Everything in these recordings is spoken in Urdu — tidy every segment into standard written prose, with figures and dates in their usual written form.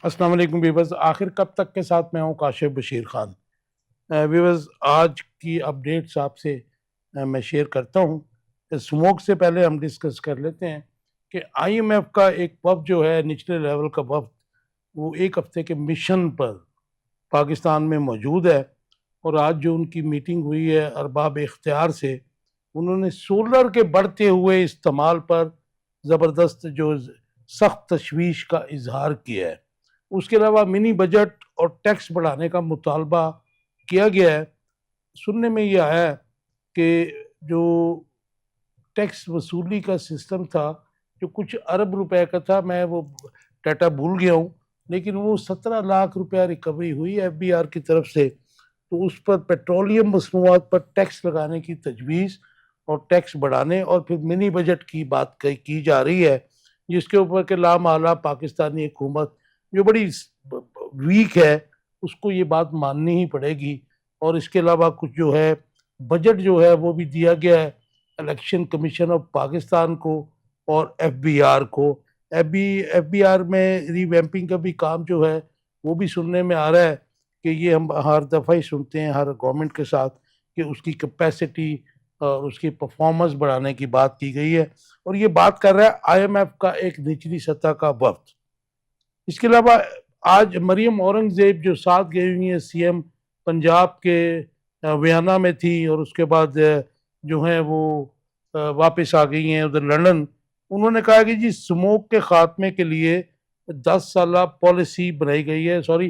السلام علیکم ویورز، آخر کب تک کے ساتھ میں ہوں کاشف بشیر خان۔ ویورز، آج کی اپڈیٹس آپ سے میں شیئر کرتا ہوں۔ سموک سے پہلے ہم ڈسکس کر لیتے ہیں کہ آئی ایم ایف کا ایک وفد جو ہے، نچلے لیول کا وفد، وہ ایک ہفتے کے مشن پر پاکستان میں موجود ہے، اور آج جو ان کی میٹنگ ہوئی ہے ارباب اختیار سے، انہوں نے سولر کے بڑھتے ہوئے استعمال پر زبردست جو سخت تشویش کا اظہار کیا ہے۔ اس کے علاوہ منی بجٹ اور ٹیکس بڑھانے کا مطالبہ کیا گیا ہے۔ سننے میں یہ آیا ہے کہ جو ٹیکس وصولی کا سسٹم تھا، جو کچھ ارب روپے کا تھا، میں وہ ڈیٹا بھول گیا ہوں، لیکن وہ 17 لاکھ روپیہ ریکوری ہوئی ایف بی آر کی طرف سے۔ تو اس پر پیٹرولیم مصنوعات پر ٹیکس لگانے کی تجویز اور ٹیکس بڑھانے اور پھر منی بجٹ کی بات کی جا رہی ہے، جس کے اوپر کہ لامحالہ پاکستانی حکومت جو بڑی ویک ہے، اس کو یہ بات ماننی ہی پڑے گی۔ اور اس کے علاوہ کچھ جو ہے بجٹ جو ہے وہ بھی دیا گیا ہے الیکشن کمیشن آف پاکستان کو اور ایف بی آر کو۔ ایف بی آر میں ری ویمپنگ کا بھی کام جو ہے وہ بھی سننے میں آ رہا ہے کہ یہ ہم ہر دفعہ ہی سنتے ہیں ہر گورنمنٹ کے ساتھ کہ اس کی کیپیسٹی اور اس کی پرفارمنس بڑھانے کی بات کی گئی ہے، اور یہ بات کر رہا ہے آئی ایم ایف کا ایک نچلی سطح کا وفد۔ اس کے علاوہ آج مریم اورنگزیب جو ساتھ گئی ہوئی ہیں سی ایم پنجاب کے، ویانا میں تھی، اور اس کے بعد جو ہیں وہ واپس آ گئی ہیں ادھر لندن۔ انہوں نے کہا کہ جی سموک کے خاتمے کے لیے 10 سالہ پالیسی بنائی گئی ہے، sorry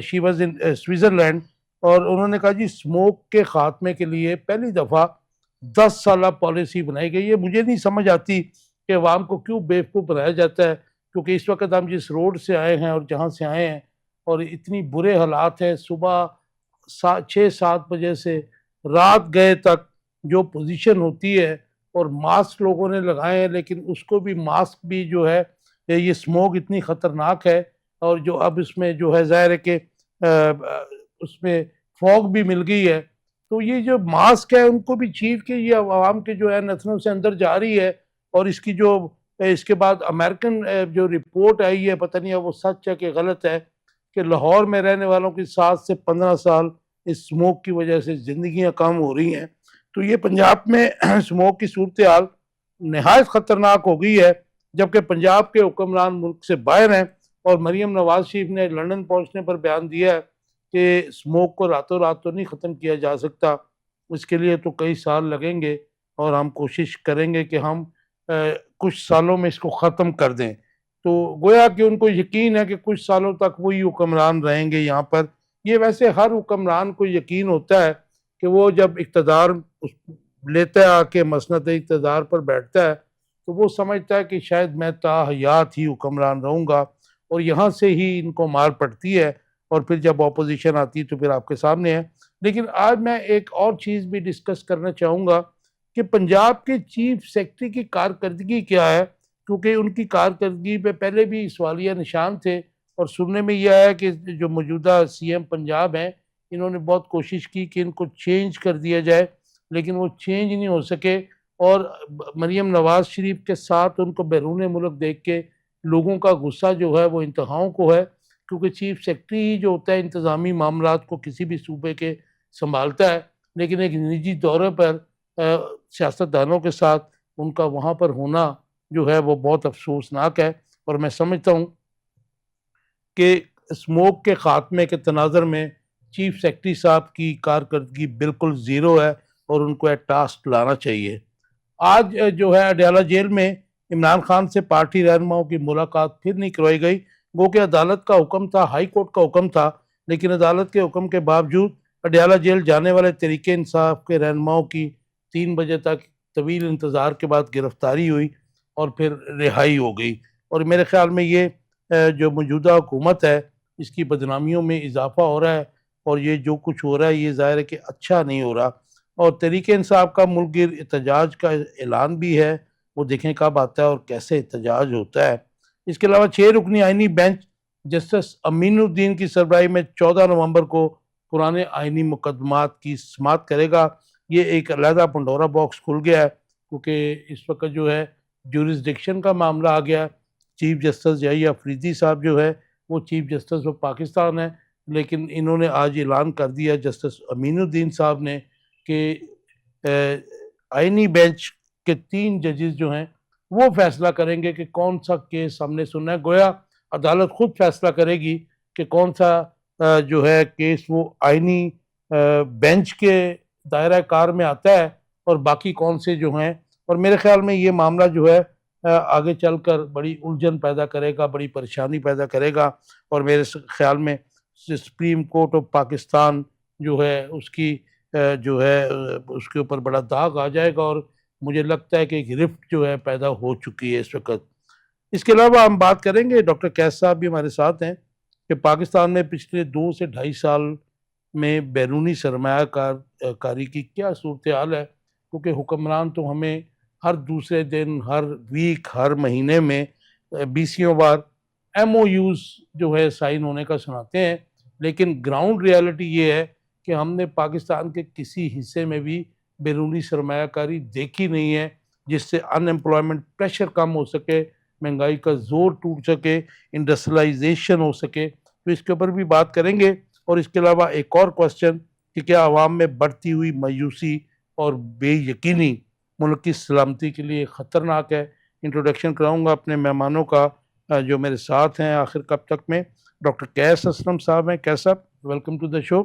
she was in Switzerland, اور انہوں نے کہا جی سموک کے خاتمے کے لیے پہلی دفعہ 10 سالہ پالیسی بنائی گئی ہے۔ مجھے نہیں سمجھ آتی کہ عوام کو کیوں بیوقوف بنایا جاتا ہے، کیونکہ اس وقت ہم جس روڈ سے آئے ہیں اور جہاں سے آئے ہیں، اور اتنی برے حالات ہیں، صبح 6-7 بجے سے رات گئے تک جو پوزیشن ہوتی ہے، اور ماسک لوگوں نے لگائے ہیں، لیکن اس کو بھی ماسک بھی جو ہے یہ سموگ اتنی خطرناک ہے، اور جو اب اس میں جو ہے ظاہر ہے کہ اس میں فوگ بھی مل گئی ہے، تو یہ جو ماسک ہے ان کو بھی چیف کے یہ عوام کے جو ہے نتنوں سے اندر جا رہی ہے۔ اور اس کی جو اس کے بعد امریکن جو رپورٹ آئی ہے، پتہ نہیں وہ سچ ہے کہ غلط ہے، کہ لاہور میں رہنے والوں کی 7 سے 15 سال اس سموک کی وجہ سے زندگیاں کم ہو رہی ہیں۔ تو یہ پنجاب میں سموک کی صورتحال نہایت خطرناک ہو گئی ہے، جبکہ پنجاب کے حکمران ملک سے باہر ہیں، اور مریم نواز شریف نے لندن پہنچنے پر بیان دیا ہے کہ سموک کو راتوں رات تو نہیں ختم کیا جا سکتا، اس کے لیے تو کئی سال لگیں گے، اور ہم کوشش کریں گے کہ ہم کچھ سالوں میں اس کو ختم کر دیں۔ تو گویا کہ ان کو یقین ہے کہ کچھ سالوں تک وہی حکمران رہیں گے یہاں پر۔ یہ ویسے ہر حکمران کو یقین ہوتا ہے کہ وہ جب اقتدار لیتا ہے، آ کے مسند اقتدار پر بیٹھتا ہے، تو وہ سمجھتا ہے کہ شاید میں تا حیات ہی حکمران رہوں گا، اور یہاں سے ہی ان کو مار پڑتی ہے، اور پھر جب اپوزیشن آتی ہے تو پھر آپ کے سامنے ہے۔ لیکن آج میں ایک اور چیز بھی ڈسکس کرنا چاہوں گا کہ پنجاب کے چیف سیکرٹری کی کارکردگی کیا ہے، کیونکہ ان کی کارکردگی پہ پہلے بھی سوالیہ نشان تھے، اور سننے میں یہ آیا کہ جو موجودہ سی ایم پنجاب ہیں، انہوں نے بہت کوشش کی کہ ان کو چینج کر دیا جائے، لیکن وہ چینج نہیں ہو سکے، اور مریم نواز شریف کے ساتھ ان کو بیرون ملک دیکھ کے لوگوں کا غصہ جو ہے وہ انتہاؤں کو ہے، کیونکہ چیف سیکرٹری ہی جو ہوتا ہے انتظامی معاملات کو کسی بھی صوبے کے سنبھالتا ہے، لیکن ایک نجی دورے پر سیاستدانوں کے ساتھ ان کا وہاں پر ہونا جو ہے وہ بہت افسوسناک ہے۔ اور میں سمجھتا ہوں کہ اسموک کے خاتمے کے تناظر میں چیف سیکرٹری صاحب کی کارکردگی بالکل زیرو ہے، اور ان کو ایٹ ٹاسک لانا چاہیے۔ آج جو ہے اڈیالہ جیل میں عمران خان سے پارٹی رہنماؤں کی ملاقات پھر نہیں کروائی گئی، گو کہ عدالت کا حکم تھا، ہائی کورٹ کا حکم تھا، لیکن عدالت کے حکم کے باوجود اڈیالہ جیل جانے والے تحریک انصاف کے رہنماؤں کی 3 بجے تک طویل انتظار کے بعد گرفتاری ہوئی، اور پھر رہائی ہو گئی۔ اور میرے خیال میں یہ جو موجودہ حکومت ہے، اس کی بدنامیوں میں اضافہ ہو رہا ہے، اور یہ جو کچھ ہو رہا ہے یہ ظاہر ہے کہ اچھا نہیں ہو رہا۔ اور تحریک انصاف کا ملک گیر احتجاج کا اعلان بھی ہے، وہ دیکھیں کب آتا ہے اور کیسے احتجاج ہوتا ہے۔ اس کے علاوہ 6 رکنی آئینی بینچ جسٹس امین الدین کی سربراہی میں 14 نومبر کو پرانے آئینی مقدمات کی سماعت کرے گا۔ یہ ایک علیحدہ پنڈورا باکس کھل گیا ہے، کیونکہ اس وقت جو ہے جورسڈکشن کا معاملہ آ گیا ہے۔ چیف جسٹس یحییٰ افریدی صاحب جو ہے وہ چیف جسٹس آف پاکستان ہیں، لیکن انہوں نے آج اعلان کر دیا جسٹس امین الدین صاحب نے کہ آئینی بینچ کے 3 ججز جو ہیں وہ فیصلہ کریں گے کہ کون سا کیس ہم نے سننا ہے. گویا عدالت خود فیصلہ کرے گی کہ کون سا جو ہے کیس وہ آئینی بینچ کے دائرہ کار میں آتا ہے اور باقی کون سے جو ہیں. اور میرے خیال میں یہ معاملہ جو ہے آگے چل کر بڑی الجھن پیدا کرے گا، بڑی پریشانی پیدا کرے گا، اور میرے خیال میں سپریم کورٹ آف پاکستان جو ہے اس کی جو ہے اس کے اوپر بڑا داغ آ جائے گا، اور مجھے لگتا ہے کہ ایک رفٹ جو ہے پیدا ہو چکی ہے اس وقت. اس کے علاوہ ہم بات کریں گے، ڈاکٹر قیس صاحب بھی ہمارے ساتھ ہیں، کہ پاکستان میں پچھلے 2 سے 2.5 سال میں بیرونی سرمایہ کاری کی کیا صورتحال ہے، کیونکہ حکمران تو ہمیں ہر دوسرے دن، ہر ویک، ہر مہینے میں 20 بار ایم او یوز جو ہے سائن ہونے کا سناتے ہیں، لیکن گراؤنڈ ریالٹی یہ ہے کہ ہم نے پاکستان کے کسی حصے میں بھی بیرونی سرمایہ کاری دیکھی نہیں ہے جس سے ان ایمپلائمنٹ پریشر کم ہو سکے، مہنگائی کا زور ٹوٹ سکے، انڈسٹریلائزیشن ہو سکے. تو اس کے اوپر بھی بات کریں گے. اور اس کے علاوہ ایک اور کوسچن کہ کیا عوام میں بڑھتی ہوئی مایوسی اور بے یقینی ملک کی سلامتی کے لیے خطرناک ہے. انٹروڈکشن کراؤں گا اپنے مہمانوں کا جو میرے ساتھ ہیں آخر کب تک میں. ڈاکٹر قیس اسلم صاحب ہیں، قیس صاحب welcome to the show.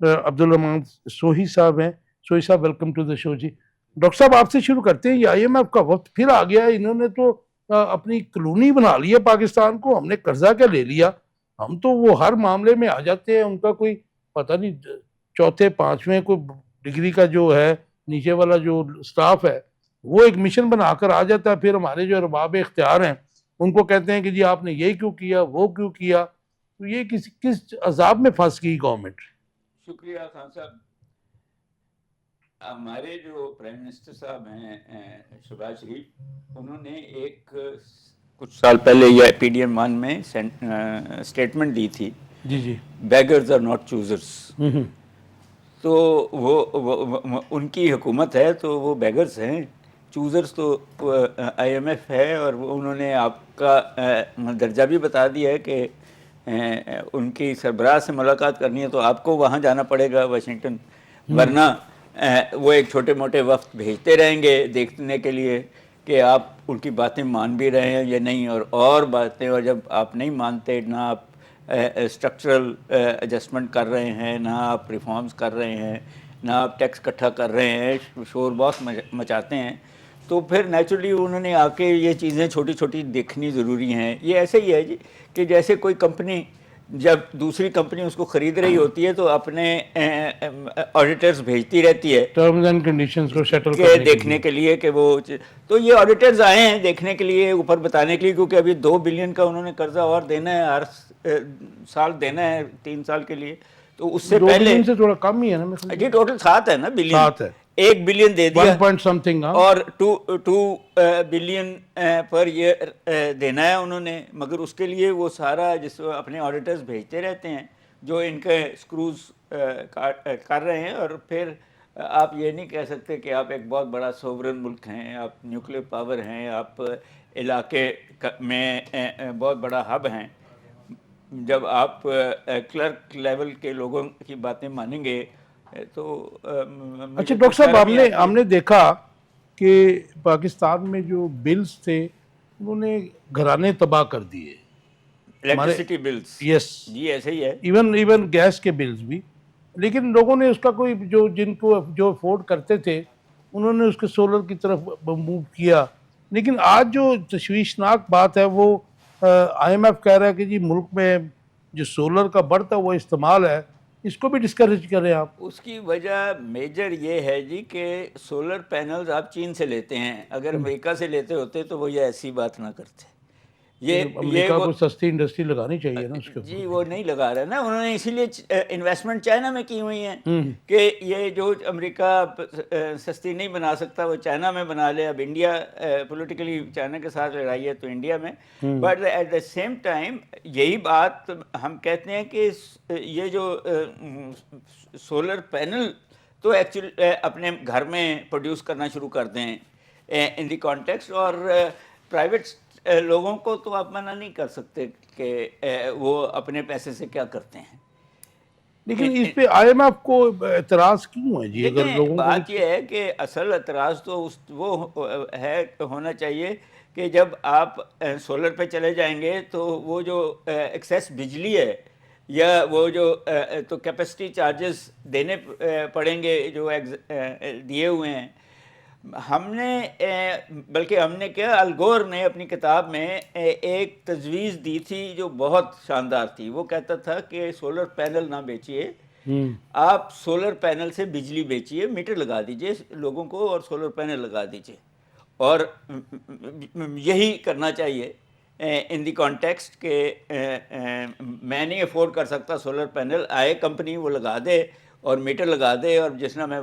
Abdulrahman Sohi صاحب ہیں، سوہی صاحب ویلکم ٹو دا شو. جی ڈاکٹر صاحب آپ سے شروع کرتے ہیں. یہ آئی ایم ایف کا وقت پھر آ گیا ہے، انہوں نے تو اپنی کلونی بنا لی ہے پاکستان کو. ہم نے قرضہ کیا لے لیا، ہم تو وہ ہر معاملے میں آ جاتے ہیں. ان کا کوئی پتہ نہیں 4تھے 5ویں کوئی ڈگری کا جو ہے نیچے والا جو سٹاف ہے وہ ایک مشن بنا کر آ جاتا ہے، پھر ہمارے جو ارباب اختیار ہیں ان کو کہتے ہیں کہ جی آپ نے یہ کیوں کیا، وہ کیوں کیا. تو یہ کس عذاب میں پھنس گئی گورنمنٹ. شکریہ خان صاحب. ہمارے جو پرائم منسٹر صاحب ہیں شہباز شریف، انہوں نے ایک کچھ سال پہلے یہ پی ڈی ایم 1 میں اسٹیٹمنٹ دی تھی، جی جی بیگرز آر ناٹ چوزرس. تو وہ ان کی حکومت ہے تو وہ بیگرز ہیں، چوزرز تو آئی ایم ایف ہے. اور انہوں نے آپ کا درجہ بھی بتا دیا ہے کہ ان کی سربراہ سے ملاقات کرنی ہے تو آپ کو وہاں جانا پڑے گا واشنگٹن، ورنہ وہ ایک چھوٹے موٹے وفد بھیجتے رہیں گے دیکھنے کے لیے کہ آپ ان کی باتیں مان بھی رہے ہیں یا نہیں، اور باتیں. اور جب آپ نہیں مانتے، نہ آپ اسٹرکچرل ایڈجسٹمنٹ کر رہے ہیں، نہ آپ ریفارمز کر رہے ہیں، نہ آپ ٹیکس اکٹھا کر رہے ہیں، شور بہت مچاتے ہیں، تو پھر نیچرلی انہوں نے آ کے یہ چیزیں چھوٹی چھوٹی دیکھنی ضروری ہیں. یہ ایسے ہی ہے جی کہ جیسے کوئی کمپنی جب دوسری کمپنی اس کو خرید رہی ہوتی ہے تو اپنے آڈیٹرز بھیجتی رہتی ہے ٹرمز اینڈ کنڈیشنز کو سیٹل کہ کرنے دیکھنے کے لیے کہ وہ. تو یہ آڈیٹرز آئے ہیں دیکھنے کے لیے، اوپر بتانے کے لیے، کیونکہ ابھی 2 بلین کا انہوں نے قرضہ اور دینا ہے، ہر سال دینا ہے 3 سال کے لیے. تو اس سے 2 پہلے بلین سے تھوڑا کم ہی ہے نا میرے جی ٹوٹل 7 ہے نا بلین، 7 ہے، 1 بلین دے دیا 1 پوائنٹ سم تھنگ. اور 2 بلین پر ایئر دینا ہے انہوں نے. مگر اس کے لیے وہ سارا جس اپنے آڈیٹرز بھیجتے رہتے ہیں جو ان کے اسکروز کر رہے ہیں. اور پھر آپ یہ نہیں کہہ سکتے کہ آپ ایک بہت بڑا سوورن ملک ہیں، آپ نیوکلیر پاور ہیں، آپ علاقے میں بہت بڑا ہب ہیں. جب آپ کلرک لیول کے لوگوں کی باتیں مانیں گے تو اچھا مجھے تو ڈاکٹر صاحب شرم ہی آتی ہے. ہم نے دیکھا کہ پاکستان میں جو بلز تھے انہوں نے گھرانے تباہ کر دیے ہمارے. الیکٹریسٹی بلز یس، جی ایسے ہی ہے. ایون گیس کے بلز بھی. لیکن لوگوں نے اس کا کوئی جن کو جو افورڈ کرتے تھے انہوں نے اس کے سولر کی طرف موو کیا. لیکن آج جو تشویشناک بات ہے وہ آئی ایم ایف کہہ رہا ہے کہ جی ملک میں جو سولر کا بڑھتا ہوا استعمال ہے اس کو بھی ڈسکریج کریں آپ. اس کی وجہ میجر یہ ہے جی کہ سولر پینلز آپ چین سے لیتے ہیں، اگر امریکہ سے لیتے ہوتے تو وہ یہ ایسی بات نہ کرتے. یہ امریکہ وہ کو سستی انڈسٹری لگانی چاہیے نا اس کے جی اوپر. وہ نہیں لگا رہا نا. انہوں نے اسی لیے انویسٹمنٹ چائنا میں کی ہوئی ہیں کہ یہ جو امریکہ سستی نہیں بنا سکتا وہ چائنا میں بنا لے. اب انڈیا پولیٹیکلی چائنا کے ساتھ لڑائی ہے تو انڈیا میں. But at the same time یہی بات ہم کہتے ہیں کہ یہ جو سولر پینل تو ایکچولی اپنے گھر میں پروڈیوس کرنا شروع کر دیں ان دی کانٹیکسٹ. اور پرائیویٹ لوگوں کو تو آپ منع نہیں کر سکتے کہ وہ اپنے پیسے سے کیا کرتے ہیں. لیکن اس پہ آئی ایم ایف کو اعتراض کیوں ہے جی؟ اگر دیکھیں لوگوں کو بات یہ ہے کہ اصل اعتراض تو وہ ہے ہونا چاہیے کہ جب آپ سولر پہ چلے جائیں گے تو وہ جو ایکسیس بجلی ہے یا وہ جو تو کیپیسٹی چارجز دینے پڑیں گے جو دیے ہوئے ہیں. ہم نے بلکہ ہم نے کیا، الگور نے اپنی کتاب میں ایک تجویز دی تھی جو بہت شاندار تھی. وہ کہتا تھا کہ سولر پینل نہ بیچیے، آپ سولر پینل سے بجلی بیچیے، میٹر لگا دیجئے لوگوں کو اور سولر پینل لگا دیجئے. اور یہی کرنا چاہیے ان دی کانٹیکسٹ کہ میں نہیں افورڈ کر سکتا سولر پینل، آئے کمپنی وہ لگا دے اور میٹر لگا دے، اور جس طرح میں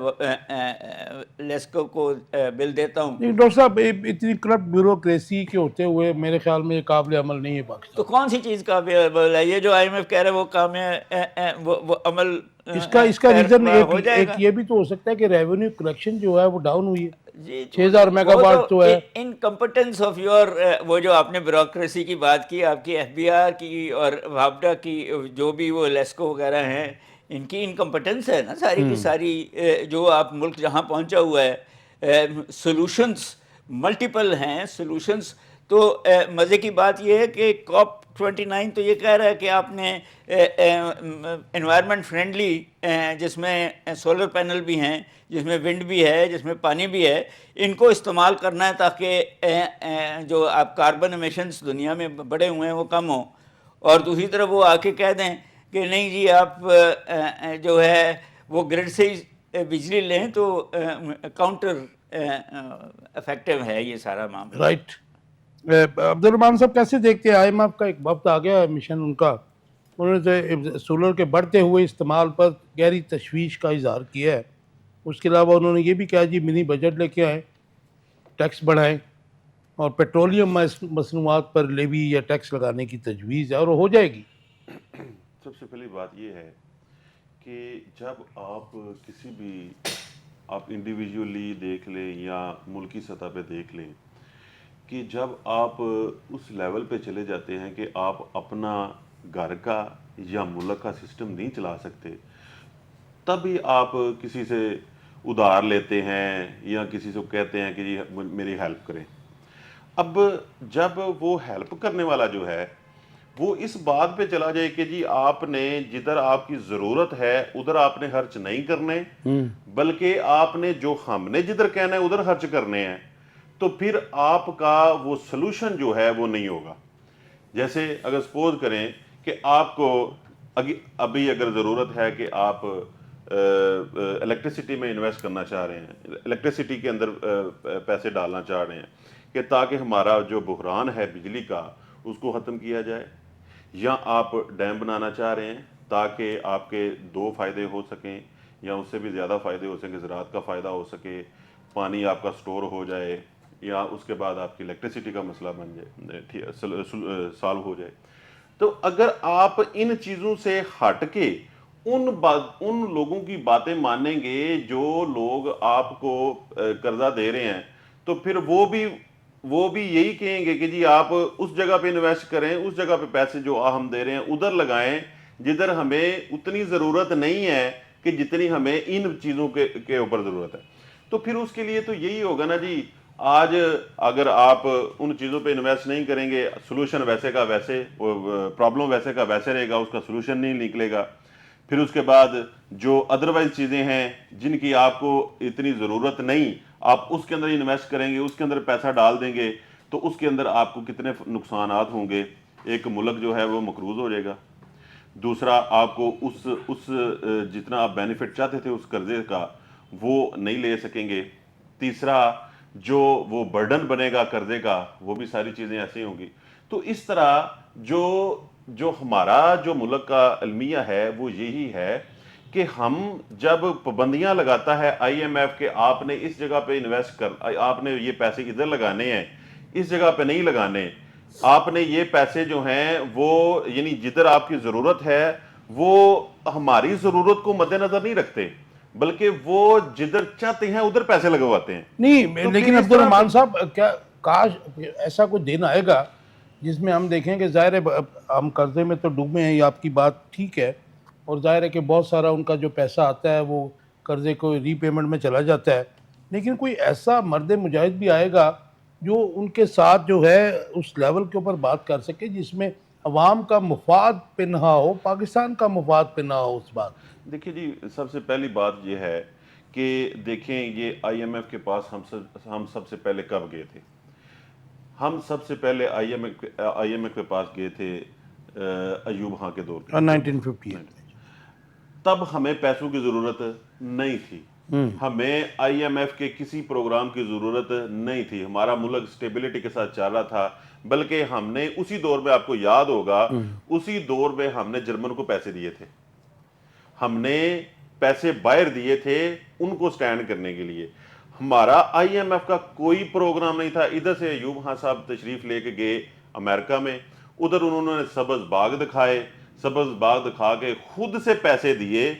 لیسکو کو بل دیتا ہوں. نہیں ڈاکٹر صاحب، اتنی کرپٹ بیوروکریسی کے ہوتے ہوئے میرے خیال میں یہ قابل عمل نہیں ہے پاکستان. تو کون سی چیز کا ہے یہ جو آئی ایم ایف کہہ رہے ہیں وہ کام ہے، وہ عمل اس کا ریزن ہو جائے گا. یہ بھی تو ہو سکتا ہے کہ ریونیو کلیکشن جو ہے وہ ڈاؤن ہوئی ہے. جی 6000 میگا واٹ تو ہے. انکمپٹنس آف یور، وہ جو آپ نے بیوروکریسی کی بات کی، آپ کی ایف بی آر کی اور وابڈا کی، جو بھی وہ لیسکو وغیرہ ہیں، ان کی انکمپٹنس ہے نا ساری کی ساری. جو آپ ملک جہاں پہنچا ہوا ہے، سولوشنز ملٹیپل ہیں سولوشنز. تو مزے کی بات یہ ہے کہ COP 29 تو یہ کہہ رہا ہے کہ آپ نے انوائرمنٹ فرینڈلی، جس میں سولر پینل بھی ہیں، جس میں ونڈ بھی ہے، جس میں پانی بھی ہے، ان کو استعمال کرنا ہے تاکہ جو آپ کاربن ایمیشنز دنیا میں بڑے ہوئے ہیں وہ کم ہوں. اور دوسری طرف وہ آ کے کہہ دیں کہ نہیں جی آپ جو ہے وہ گرڈ سے ہی بجلی لیں، تو کاؤنٹر افیکٹو ہے یہ سارا معاملہ. رائٹ. عبد الرحمان صاحب کیسے دیکھتے ہیں آئی ایم ایف کا ایک وقت آ گیا ہے مشن ان کا، انہوں نے سولر کے بڑھتے ہوئے استعمال پر گہری تشویش کا اظہار کیا ہے. اس کے علاوہ انہوں نے یہ بھی کہا جی منی بجٹ لے کے آئیں، ٹیکس بڑھائیں، اور پیٹرولیم مصنوعات پر لیوی یا ٹیکس لگانے کی تجویز ہے، اور ہو جائے گی. سب سے پہلی بات یہ ہے کہ جب آپ کسی بھی، آپ انڈیویجولی دیکھ لیں یا ملکی سطح پہ دیکھ لیں، کہ جب آپ اس لیول پہ چلے جاتے ہیں کہ آپ اپنا گھر کا یا ملک کا سسٹم نہیں چلا سکتے، تب ہی آپ کسی سے ادھار لیتے ہیں یا کسی سے کہتے ہیں کہ جی میری ہیلپ کریں. اب جب وہ ہیلپ کرنے والا جو ہے وہ اس بات پہ چلا جائے کہ جی آپ نے جدھر آپ کی ضرورت ہے ادھر آپ نے خرچ نہیں کرنے، بلکہ آپ نے جو ہم نے جدھر کہنا ہے ادھر خرچ کرنے ہیں، تو پھر آپ کا وہ سلوشن جو ہے وہ نہیں ہوگا. جیسے اگر سپوز کریں کہ آپ کو ابھی اگر ضرورت ہے کہ آپ الیکٹریسٹی میں انویسٹ کرنا چاہ رہے ہیں، الیکٹریسٹی کے اندر پیسے ڈالنا چاہ رہے ہیں کہ تاکہ ہمارا جو بحران ہے بجلی کا اس کو ختم کیا جائے، یا آپ ڈیم بنانا چاہ رہے ہیں تاکہ آپ کے 2 فائدے ہو سکیں یا اس سے بھی زیادہ فائدے ہو سکیں، زراعت کا فائدہ ہو سکے، پانی آپ کا سٹور ہو جائے، یا اس کے بعد آپ کی الیکٹریسٹی کا مسئلہ بن جائے، سالو ہو جائے. تو اگر آپ ان چیزوں سے ہٹ کے ان لوگوں کی باتیں مانیں گے جو لوگ آپ کو قرضہ دے رہے ہیں، تو پھر وہ بھی یہی کہیں گے کہ جی آپ اس جگہ پہ انویسٹ کریں، اس جگہ پہ پیسے جو ہم دے رہے ہیں ادھر لگائیں جدھر ہمیں اتنی ضرورت نہیں ہے کہ جتنی ہمیں ان چیزوں کے اوپر ضرورت ہے. تو پھر اس کے لیے تو یہی ہوگا نا جی، آج اگر آپ ان چیزوں پہ انویسٹ نہیں کریں گے، سلوشن ویسے کا ویسے، پرابلم ویسے کا ویسے رہے گا، اس کا سلوشن نہیں نکلے گا. پھر اس کے بعد جو ادروائز چیزیں ہیں جن کی آپ کو اتنی ضرورت نہیں، آپ اس کے اندر انویسٹ کریں گے، اس کے اندر پیسہ ڈال دیں گے، تو اس کے اندر آپ کو کتنے نقصانات ہوں گے. ایک ملک جو ہے وہ مقروض ہو جائے گا. دوسرا، آپ کو اس جتنا آپ بینیفٹ چاہتے تھے اس قرضے کا وہ نہیں لے سکیں گے. تیسرا، جو وہ برڈن بنے گا قرضے کا، وہ بھی ساری چیزیں ایسی ہوں گی. تو اس طرح جو ہمارا جو ملک کا المیہ ہے وہ یہی ہے کہ ہم جب پابندیاں لگاتا ہے آئی ایم ایف کہ آپ نے اس جگہ پہ انویسٹ آپ نے یہ پیسے ادھر لگانے ہیں، اس جگہ پہ نہیں لگانے، آپ نے یہ پیسے جو ہیں وہ یعنی جدھر آپ کی ضرورت ہے وہ ہماری ضرورت کو مد نظر نہیں رکھتے، بلکہ وہ جدھر چاہتے ہیں ادھر پیسے لگواتے ہیں. نہیں لیکن عبد الرحمان صاحب کیا کاش ایسا کوئی دن آئے گا جس میں ہم دیکھیں کہ ظاہر ہے ہم قرضے میں تو ڈوبے ہیں، یہ آپ کی بات ٹھیک ہے، اور ظاہر ہے کہ بہت سارا ان کا جو پیسہ آتا ہے وہ قرضے کو ری پیمنٹ میں چلا جاتا ہے، لیکن کوئی ایسا مرد مجاہد بھی آئے گا جو ان کے ساتھ جو ہے اس لیول کے اوپر بات کر سکے جس میں عوام کا مفاد پہ نہ ہو، پاکستان کا مفاد پہ نہ ہو اس بات۔ دیکھیے جی، سب سے پہلی بات یہ ہے کہ دیکھیں یہ آئی ایم ایف کے پاس ہم سب سے پہلے کب گئے تھے؟ ہم سب سے پہلے آئی ایم ایف کے پاس گئے تھے ایوب خان کے دور کے 1958 تب ہمیں پیسوں کی ضرورت نہیں تھی، ہمیں آئی ایم ایف کے کسی پروگرام کی ضرورت نہیں تھی، ہمارا ملک سٹیبلٹی کے ساتھ چل رہا تھا، بلکہ ہم نے اسی دور میں، آپ کو یاد ہوگا، اسی دور میں ہم نے جرمن کو پیسے دیے تھے، ہم نے پیسے باہر دیے تھے ان کو سٹینڈ کرنے کے لیے۔ ہمارا آئی ایم ایف کا کوئی پروگرام نہیں تھا۔ ادھر سے ایوب خان صاحب تشریف لے کے گئے امریکہ میں، ادھر انہوں نے سبز باغ دکھائے، سبز باغ دکھا کے خود سے پیسے دیے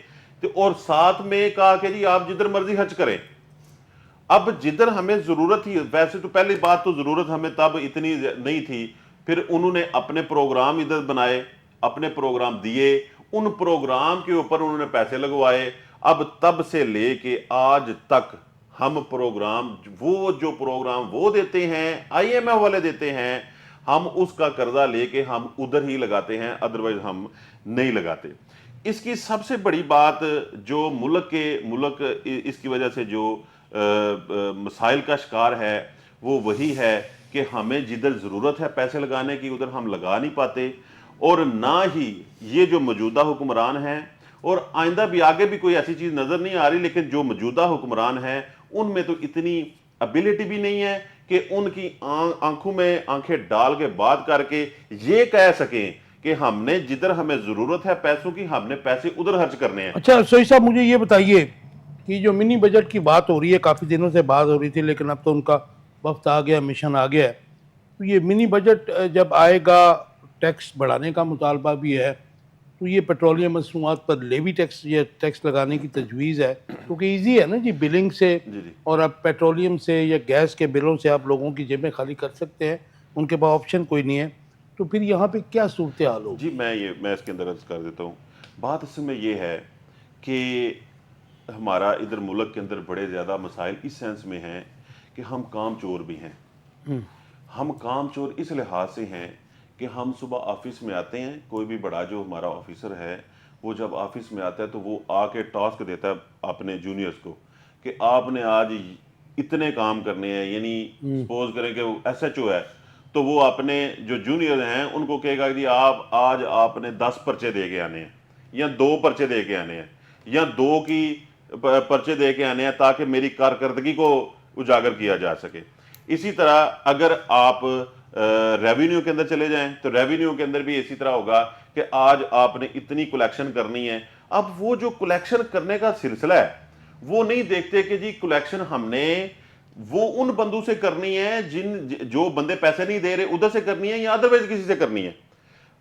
اور ساتھ میں کہا کہ جی آپ جدھر مرضی حج کریں۔ اب جدھر ہمیں ضرورت تھی، ویسے تو پہلی بات تو ضرورت ہمیں تب اتنی نہیں تھی، پھر انہوں نے اپنے پروگرام ادھر بنائے، اپنے پروگرام دیے، ان پروگرام کے اوپر انہوں نے پیسے لگوائے۔ اب تب سے لے کے آج تک ہم پروگرام، وہ جو پروگرام وہ دیتے ہیں، آئی ایم ایف والے دیتے ہیں، ہم اس کا قرضہ لے کے ہم ادھر ہی لگاتے ہیں، ادروائز ہم نہیں لگاتے۔ اس کی سب سے بڑی بات جو ملک اس کی وجہ سے جو مسائل کا شکار ہے وہ وہی ہے کہ ہمیں جدھر ضرورت ہے پیسے لگانے کی ادھر ہم لگا نہیں پاتے، اور نہ ہی یہ جو موجودہ حکمران ہیں، اور آئندہ بھی آگے بھی کوئی ایسی چیز نظر نہیں آ رہی، لیکن جو موجودہ حکمران ہیں ان میں تو اتنی ابیلٹی بھی نہیں ہے کہ ان کی آنکھوں میں آنکھیں ڈال کے بات کر کے یہ کہہ سکیں کہ ہم نے جدھر ہمیں ضرورت ہے پیسوں کی، ہم نے پیسے ادھر خرچ کرنے ہیں۔ اچھا سوئی صاحب، مجھے یہ بتائیے کہ جو منی بجٹ کی بات ہو رہی ہے، کافی دنوں سے بات ہو رہی تھی لیکن اب تو ان کا وقت آ گیا، مشن آ گیا ہے، تو یہ منی بجٹ جب آئے گا، ٹیکس بڑھانے کا مطالبہ بھی ہے، تو یہ پیٹرولیم مصنوعات پر لیوی ٹیکس، یہ ٹیکس لگانے کی تجویز ہے، کیونکہ ایزی ہے نا جی بلنگ سے، اور اب پیٹرولیم سے یا گیس کے بلوں سے آپ لوگوں کی جیبیں خالی کر سکتے ہیں، ان کے پاس آپشن کوئی نہیں ہے، تو پھر یہاں پہ کیا صورتحال ہوگی؟ جی میں اس کے اندر عرض کر دیتا ہوں۔ بات اس میں یہ ہے کہ ہمارا ادھر ملک کے اندر بڑے زیادہ مسائل اس سینس میں ہیں کہ ہم کام چور بھی ہیں۔ ہم کام چور اس لحاظ سے ہیں کہ ہم صبح آفس میں آتے ہیں، کوئی بھی بڑا جو ہمارا آفیسر ہے وہ جب آفس میں آتا ہے تو وہ آ کے ٹاسک دیتا ہے اپنے جونیئرز کو کہ آپ نے آج اتنے کام کرنے ہیں، یعنی سپوز کریں کہ وہ ایس ایچ او ہے تو وہ اپنے جو جونیئر ہیں ان کو کہے گا کہ آپ آج آپ نے 10 پرچے دے کے آنے ہیں، یا 2 پرچے دے کے آنے ہیں، یا 2 کی پرچے دے کے آنے ہیں تاکہ میری کارکردگی کو اجاگر کیا جا سکے۔ اسی طرح اگر آپ ریونیو کے اندر چلے جائیں تو ریونیو کے اندر بھی اسی طرح ہوگا کہ آج آپ نے اتنی کلیکشن کرنی ہے۔ اب وہ جو کلیکشن کرنے کا سلسلہ ہے وہ نہیں دیکھتے کہ جی کلیکشن ہم نے وہ ان بندوں سے کرنی ہے جو بندے پیسے نہیں دے رہے ادھر سے کرنی ہے یا ادروائز کسی سے کرنی ہے۔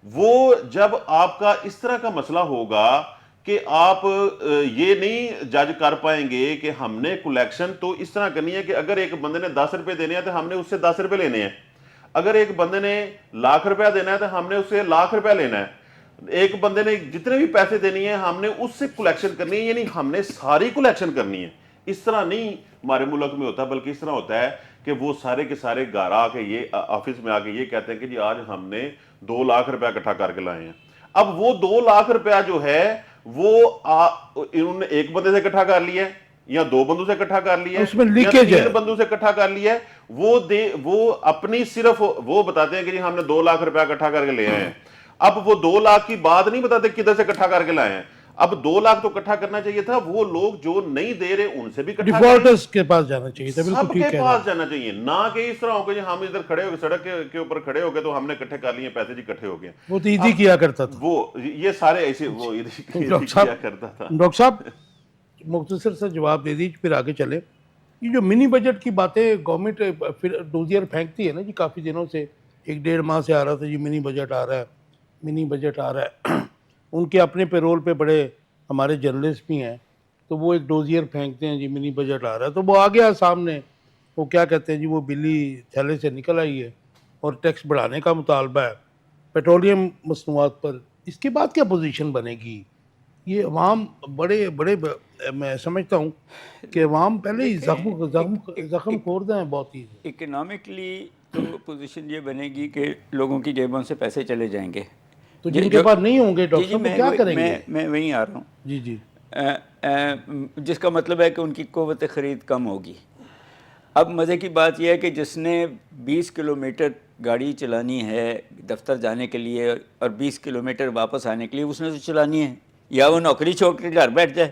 وہ جب آپ کا اس طرح کا مسئلہ ہوگا کہ آپ یہ نہیں جج کر پائیں گے کہ ہم نے کلیکشن تو اس طرح کرنی ہے کہ اگر ایک بندے نے 10 روپے دینے ہیں تو ہم نے اس سے 10 روپے لینے ہیں، اگر ایک بندے نے 1,00,000 روپیہ دینا ہے تو ہم نے اس سے 1,00,000 روپیہ لینا ہے، ایک بندے نے جتنے بھی پیسے دینی ہے ہم نے اس سے کلیکشن کرنی ہے، یعنی ہم نے ساری کلیکشن کرنی ہے۔ اس طرح نہیں ہمارے ملک میں ہوتا، بلکہ اس طرح ہوتا ہے کہ وہ سارے کے سارے گھر آ کے یہ آفس میں آ کے یہ کہتے ہیں کہ جی آج ہم نے 2,00,000 روپیہ اکٹھا کر کے لائے ہیں۔ اب وہ 2,00,000 روپیہ جو ہے وہ انہوں نے ایک بندے سے اکٹھا کر لیا ہے یا 2 بندوں سے اکٹھا کر لیا اس میں ہے یا لیکیج ہے، 3 بندوں سے اکٹھا کر لیا ہے، وہ اپنی صرف وہ بتاتے ہیں کہ جی ہم نے 2,00,000 روپیہ اکٹھا کر کے لے آئے ہیں۔ اب وہ 2,00,000 کی بات نہیں بتاتے کدھر سے اکٹھا کر کے لائے ہیں۔ اب 2,00,000 تو اکٹھا کرنا چاہیے تھا، وہ لوگ جو نہیں دے رہے ان سے بھی اکٹھا کریں، ڈیفالٹرز کے پاس جانا چاہیے تھا، بالکل سب ٹھیک کے کہہ رہے پاس جانا چاہیے، نہ کہ اس طرح ہو کہ ہم ادھر کھڑے ہو گئے سڑک کے اوپر کھڑے ہو گئے تو ہم نے اکٹھے کر لیے پیسے، جی اکٹھے ہو گئے۔ وہ تو عیدی کیا کرتا تھا۔ وہ یہ سارے ایسے وہ کیا کرتا تھا۔ ڈاکٹر صاحب مختصر سے جواب دے دیجیے پھر آگے چلیں۔ یہ جو منی بجٹ کی باتیں گورنمنٹ پھر ڈوزیئر پھینکتی ہے نا جی، کافی دنوں سے 1-1.5 ماہ سے آ رہا تھا جی منی بجٹ آ رہا ہے، منی بجٹ آ رہا ہے، ان کے اپنے پیرول پہ بڑے ہمارے جرنلسٹ بھی ہیں، تو وہ ایک ڈوزیئر پھینکتے ہیں جی منی بجٹ آ رہا ہے، تو وہ آ گیا سامنے، وہ کیا کہتے ہیں جی وہ بلی تھیلے سے نکل آئی ہے اور ٹیکس بڑھانے کا مطالبہ ہے پیٹرولیم مصنوعات پر. اس کے بعد کیا پوزیشن بنے گی؟ یہ عوام بڑے بڑے میں سمجھتا ہوں کہ عوام پہلے ہی زخم خوردہ ہیں بہت ہی. اکنامکلی تو پوزیشن یہ بنے گی کہ لوگوں کی جیبوں سے پیسے چلے جائیں گے. تو جن کے پاس نہیں ہوں گے جی ڈاکٹر جی صاحب وہ کیا کریں گے؟ میں وہیں آ رہا ہوں. جی جی جس کا مطلب ہے کہ ان کی قوت خرید کم ہوگی. اب مزے کی بات یہ ہے کہ جس نے 20 کلومیٹر گاڑی چلانی ہے دفتر جانے کے لیے اور 20 کلومیٹر واپس آنے کے لیے اس نے تو چلانی ہے، یا وہ نوکری چھوڑ کے گھر بیٹھ جائے.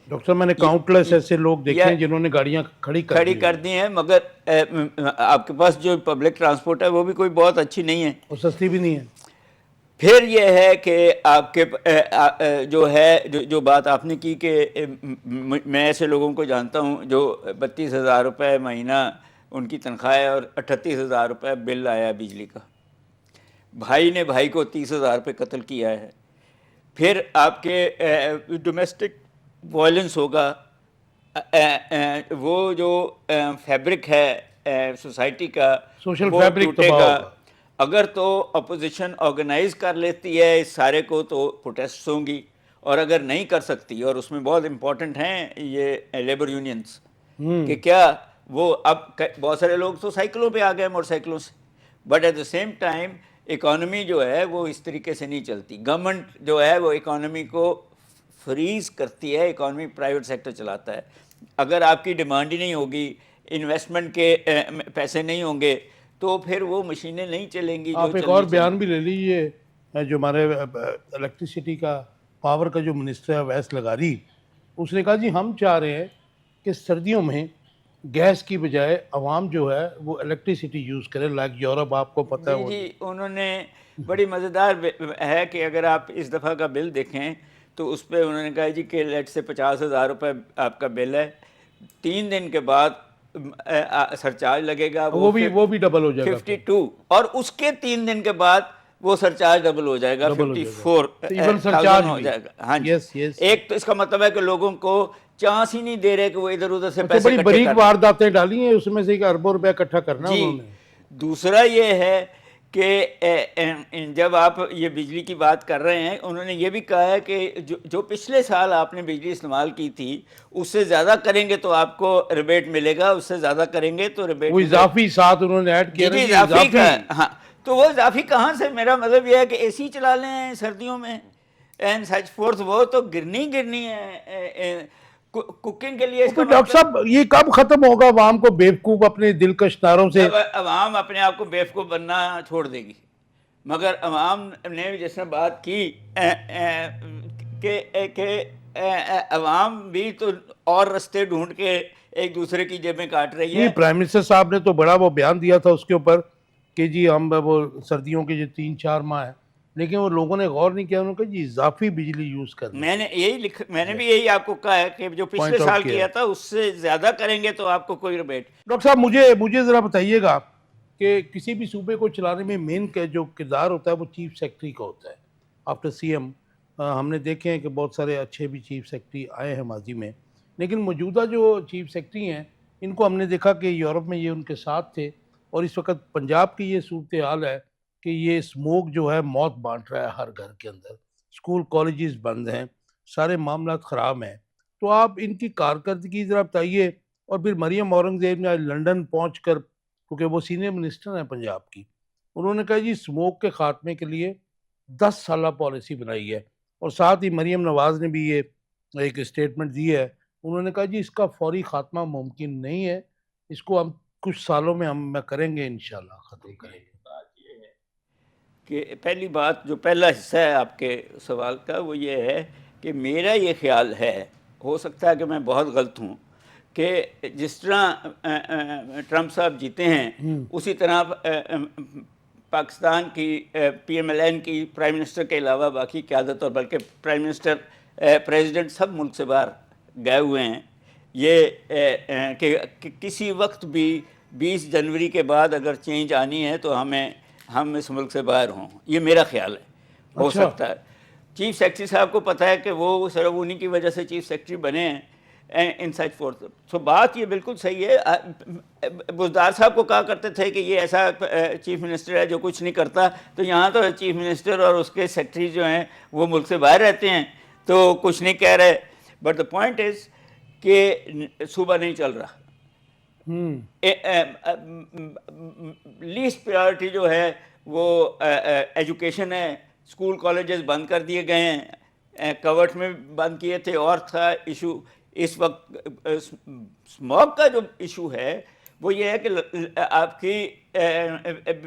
ڈاکٹر صاحب میں نے کاؤنٹلیس ایسے لوگ دیکھے ہیں جنہوں نے گاڑیاں کھڑی کر دی ہیں، مگر آپ کے پاس جو پبلک ٹرانسپورٹ ہے وہ بھی کوئی بہت اچھی نہیں ہے اور سستی بھی نہیں ہے. پھر یہ ہے کہ آپ کے جو ہے جو بات آپ نے کی کہ میں ایسے لوگوں کو جانتا ہوں جو 32,000 روپے مہینہ ان کی تنخواہ ہے اور 38,000 روپے بل آیا بجلی کا. بھائی نے بھائی کو 30,000 روپے قتل کیا ہے. پھر آپ کے ڈومیسٹک وائلنس ہوگا. وہ جو فیبرک ہے سوسائٹی کا سوشل وہ فیبرک ٹوٹے تباہ گا. ہوگا. اگر تو اپوزیشن آرگنائز کر لیتی ہے اس سارے کو تو پروٹیسٹ ہوں گی، اور اگر نہیں کر سکتی، اور اس میں بہت امپورٹنٹ ہیں یہ لیبر یونینز کہ کیا وہ اب بہت سارے لوگ تو سائیکلوں پہ آ گئے موٹر سائیکلوں سے، but at the same time economy جو ہے وہ اس طریقے سے نہیں چلتی. گورنمنٹ جو ہے وہ اکانومی کو فریز کرتی ہے، اکانومی پرائیویٹ سیکٹر چلاتا ہے. اگر آپ کی ڈیمانڈ ہی نہیں ہوگی، انویسٹمنٹ کے پیسے نہیں ہوں گے تو پھر وہ مشینیں نہیں چلیں گی جو آپ ایک اور بیان بھی لے لیجیے جو ہمارے الیکٹریسٹی کا پاور کا جو منسٹر ہے اویس لغاری، اس نے کہا جی ہم چاہ رہے ہیں کہ سردیوں میں گیس کی بجائے عوام جو ہے وہ الیکٹریسٹی یوز کرے لائک یورپ آپ کو پتہ ہے. جی وہ جی انہوں نے بڑی مزیدار ہے کہ اگر آپ اس دفعہ کا بل دیکھیں تو اس پہ انہوں نے کہا جی کہ لیٹ سے 50,000 روپے آپ کا بل ہے، 3 دن کے بعد سرچارج لگے گا وہ بھی ڈبل ہو جائے گا 52، اور اس کے 3 دن کے بعد وہ سرچارج ڈبل ہو جائے گا، 54,000 ہو جائے گا. ہاں جی. ایک تو اس کا مطلب ہے کہ لوگوں کو چانس ہی نہیں دے رہے کہ وہ ادھر ادھر سے پیسے بڑی بریک وارداتیں ڈالی ہیں اس میں سے 1 اربوں روپے اکٹھا کرنا انہوں نے. دوسرا یہ ہے کہ جب آپ یہ بجلی کی بات کر رہے ہیں انہوں نے یہ بھی کہا ہے کہ جو پچھلے سال آپ نے بجلی استعمال کی تھی اس سے زیادہ کریں گے تو آپ کو ریبیٹ ملے گا، اس سے زیادہ کریں گے تو ریبیٹ وہ اضافی ساتھ انہوں نے ایڈ کیا. جی اضافی کا. ہاں تو وہ اضافی کہاں سے؟ میرا مطلب یہ ہے کہ اے سی چلا لیں سردیوں میں اینڈ سچ فورتھ، وہ تو گرنی ہے کوکنگ کے لیے. تو ڈاکٹر صاحب یہ کب ختم ہوگا عوام کو بیوقوف اپنے دلکش نعروں سے؟ جب عوام اپنے آپ کو بیوقوف بننا چھوڑ دے گی. مگر عوام نے جس نے بات کی کہ عوام بھی تو اور رستے ڈھونڈ کے ایک دوسرے کی جیبیں کاٹ رہی ہے. پرائم منسٹر صاحب نے تو بڑا وہ بیان دیا تھا اس کے اوپر کہ جی ہم وہ سردیوں کے جو 3-4 ماہ ہیں، لیکن وہ لوگوں نے غور نہیں کیا. انہوں نے کہا جی اضافی بجلی یوز کرنا. میں نے بھی یہی آپ کو کہا ہے کہ جو پچھلے سال کیا تھا اس سے زیادہ کریں گے تو آپ کو کوئی ریبیٹ. ڈاکٹر صاحب مجھے ذرا بتائیے گا کہ کسی بھی صوبے کو چلانے میں مین جو کردار ہوتا ہے وہ چیف سیکرٹری کا ہوتا ہے آفٹر سی ایم. ہم نے دیکھے ہیں کہ بہت سارے اچھے بھی چیف سیکرٹری آئے ہیں ماضی میں، لیکن موجودہ جو چیف سیکرٹری ہیں ان کو ہم نے دیکھا کہ یورپ میں یہ ان کے ساتھ تھے، اور اس وقت پنجاب کی یہ صورتحال ہے کہ یہ اسموک جو ہے موت بانٹ رہا ہے ہر گھر کے اندر. اسکول کالجز بند ہیں، سارے معاملات خراب ہیں. تو آپ ان کی کارکردگی ذرا بتائیے. اور پھر مریم اورنگزیب نے آج لنڈن پہنچ کر، کیونکہ وہ سینئر منسٹر ہیں پنجاب کی، انہوں نے کہا جی اسموک کے خاتمے کے لیے 10 سالہ پالیسی بنائی ہے. اور ساتھ ہی مریم نواز نے بھی یہ ایک اسٹیٹمنٹ دی ہے. انہوں نے کہا جی اس کا فوری خاتمہ ممکن نہیں ہے، اس کو ہم کچھ سالوں میں ہم کریں گے، انشاءاللہ ختم کریں گے. بات یہ ہے کہ پہلی بات جو پہلا حصہ ہے آپ کے سوال کا وہ یہ ہے کہ میرا یہ خیال ہے، ہو سکتا ہے کہ میں بہت غلط ہوں، کہ جس طرح ٹرمپ صاحب جیتے ہیں اسی طرح پاکستان کی پی ایم ایل این کی پرائم منسٹر کے علاوہ باقی قیادت، اور بلکہ پرائم منسٹر پریزیڈنٹ سب ملک سے باہر گئے ہوئے ہیں. یہ کہ کسی وقت بھی 20 جنوری کے بعد اگر چینج آنی ہے تو ہم اس ملک سے باہر ہوں، یہ میرا خیال ہے. ہو سکتا ہے چیف سیکرٹری صاحب کو پتہ ہے کہ وہ صرف انہی کی وجہ سے چیف سیکرٹری بنے ہیں، ان سچ فورس. سو بات یہ بالکل صحیح ہے. بزدار صاحب کو کہا کرتے تھے کہ یہ ایسا چیف منسٹر ہے جو کچھ نہیں کرتا, تو یہاں تو چیف منسٹر اور اس کے سیکرٹری جو ہیں وہ ملک سے باہر رہتے ہیں تو کچھ نہیں کہہ رہے. بٹ دا پوائنٹ از کہ صوبہ نہیں چل رہا. لیسٹ پریارٹی جو ہے وہ ایجوکیشن ہے. اسکول کالجز بند کر دیے گئے ہیں, کوٹ میں بند کیے تھے. اور تھا ایشو اس وقت اسموگ کا جو ایشو ہے وہ یہ ہے کہ آپ کی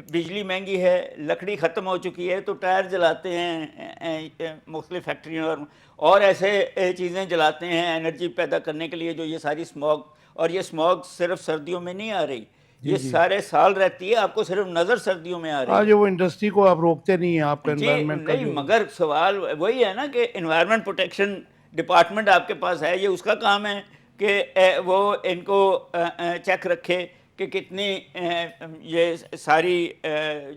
بجلی مہنگی ہے, لکڑی ختم ہو چکی ہے, تو ٹائر جلاتے ہیں مختلف فیکٹریوں اور ایسے چیزیں جلاتے ہیں انرجی پیدا کرنے کے لیے, جو یہ ساری اسموگ. اور یہ اسموگ صرف سردیوں میں نہیں آ رہی, یہ سارے سال رہتی ہے, آپ کو صرف نظر سردیوں میں آ رہی ہے. آج وہ انڈسٹری کو آپ روکتے نہیں ہیں, آپ کا جی انوائرمنٹ کا نہیں, مگر سوال وہی ہے نا کہ انوائرمنٹ پروٹیکشن ڈپارٹمنٹ آپ کے پاس ہے, یہ اس کا کام ہے کہ وہ ان کو چیک رکھے کہ کتنی یہ ساری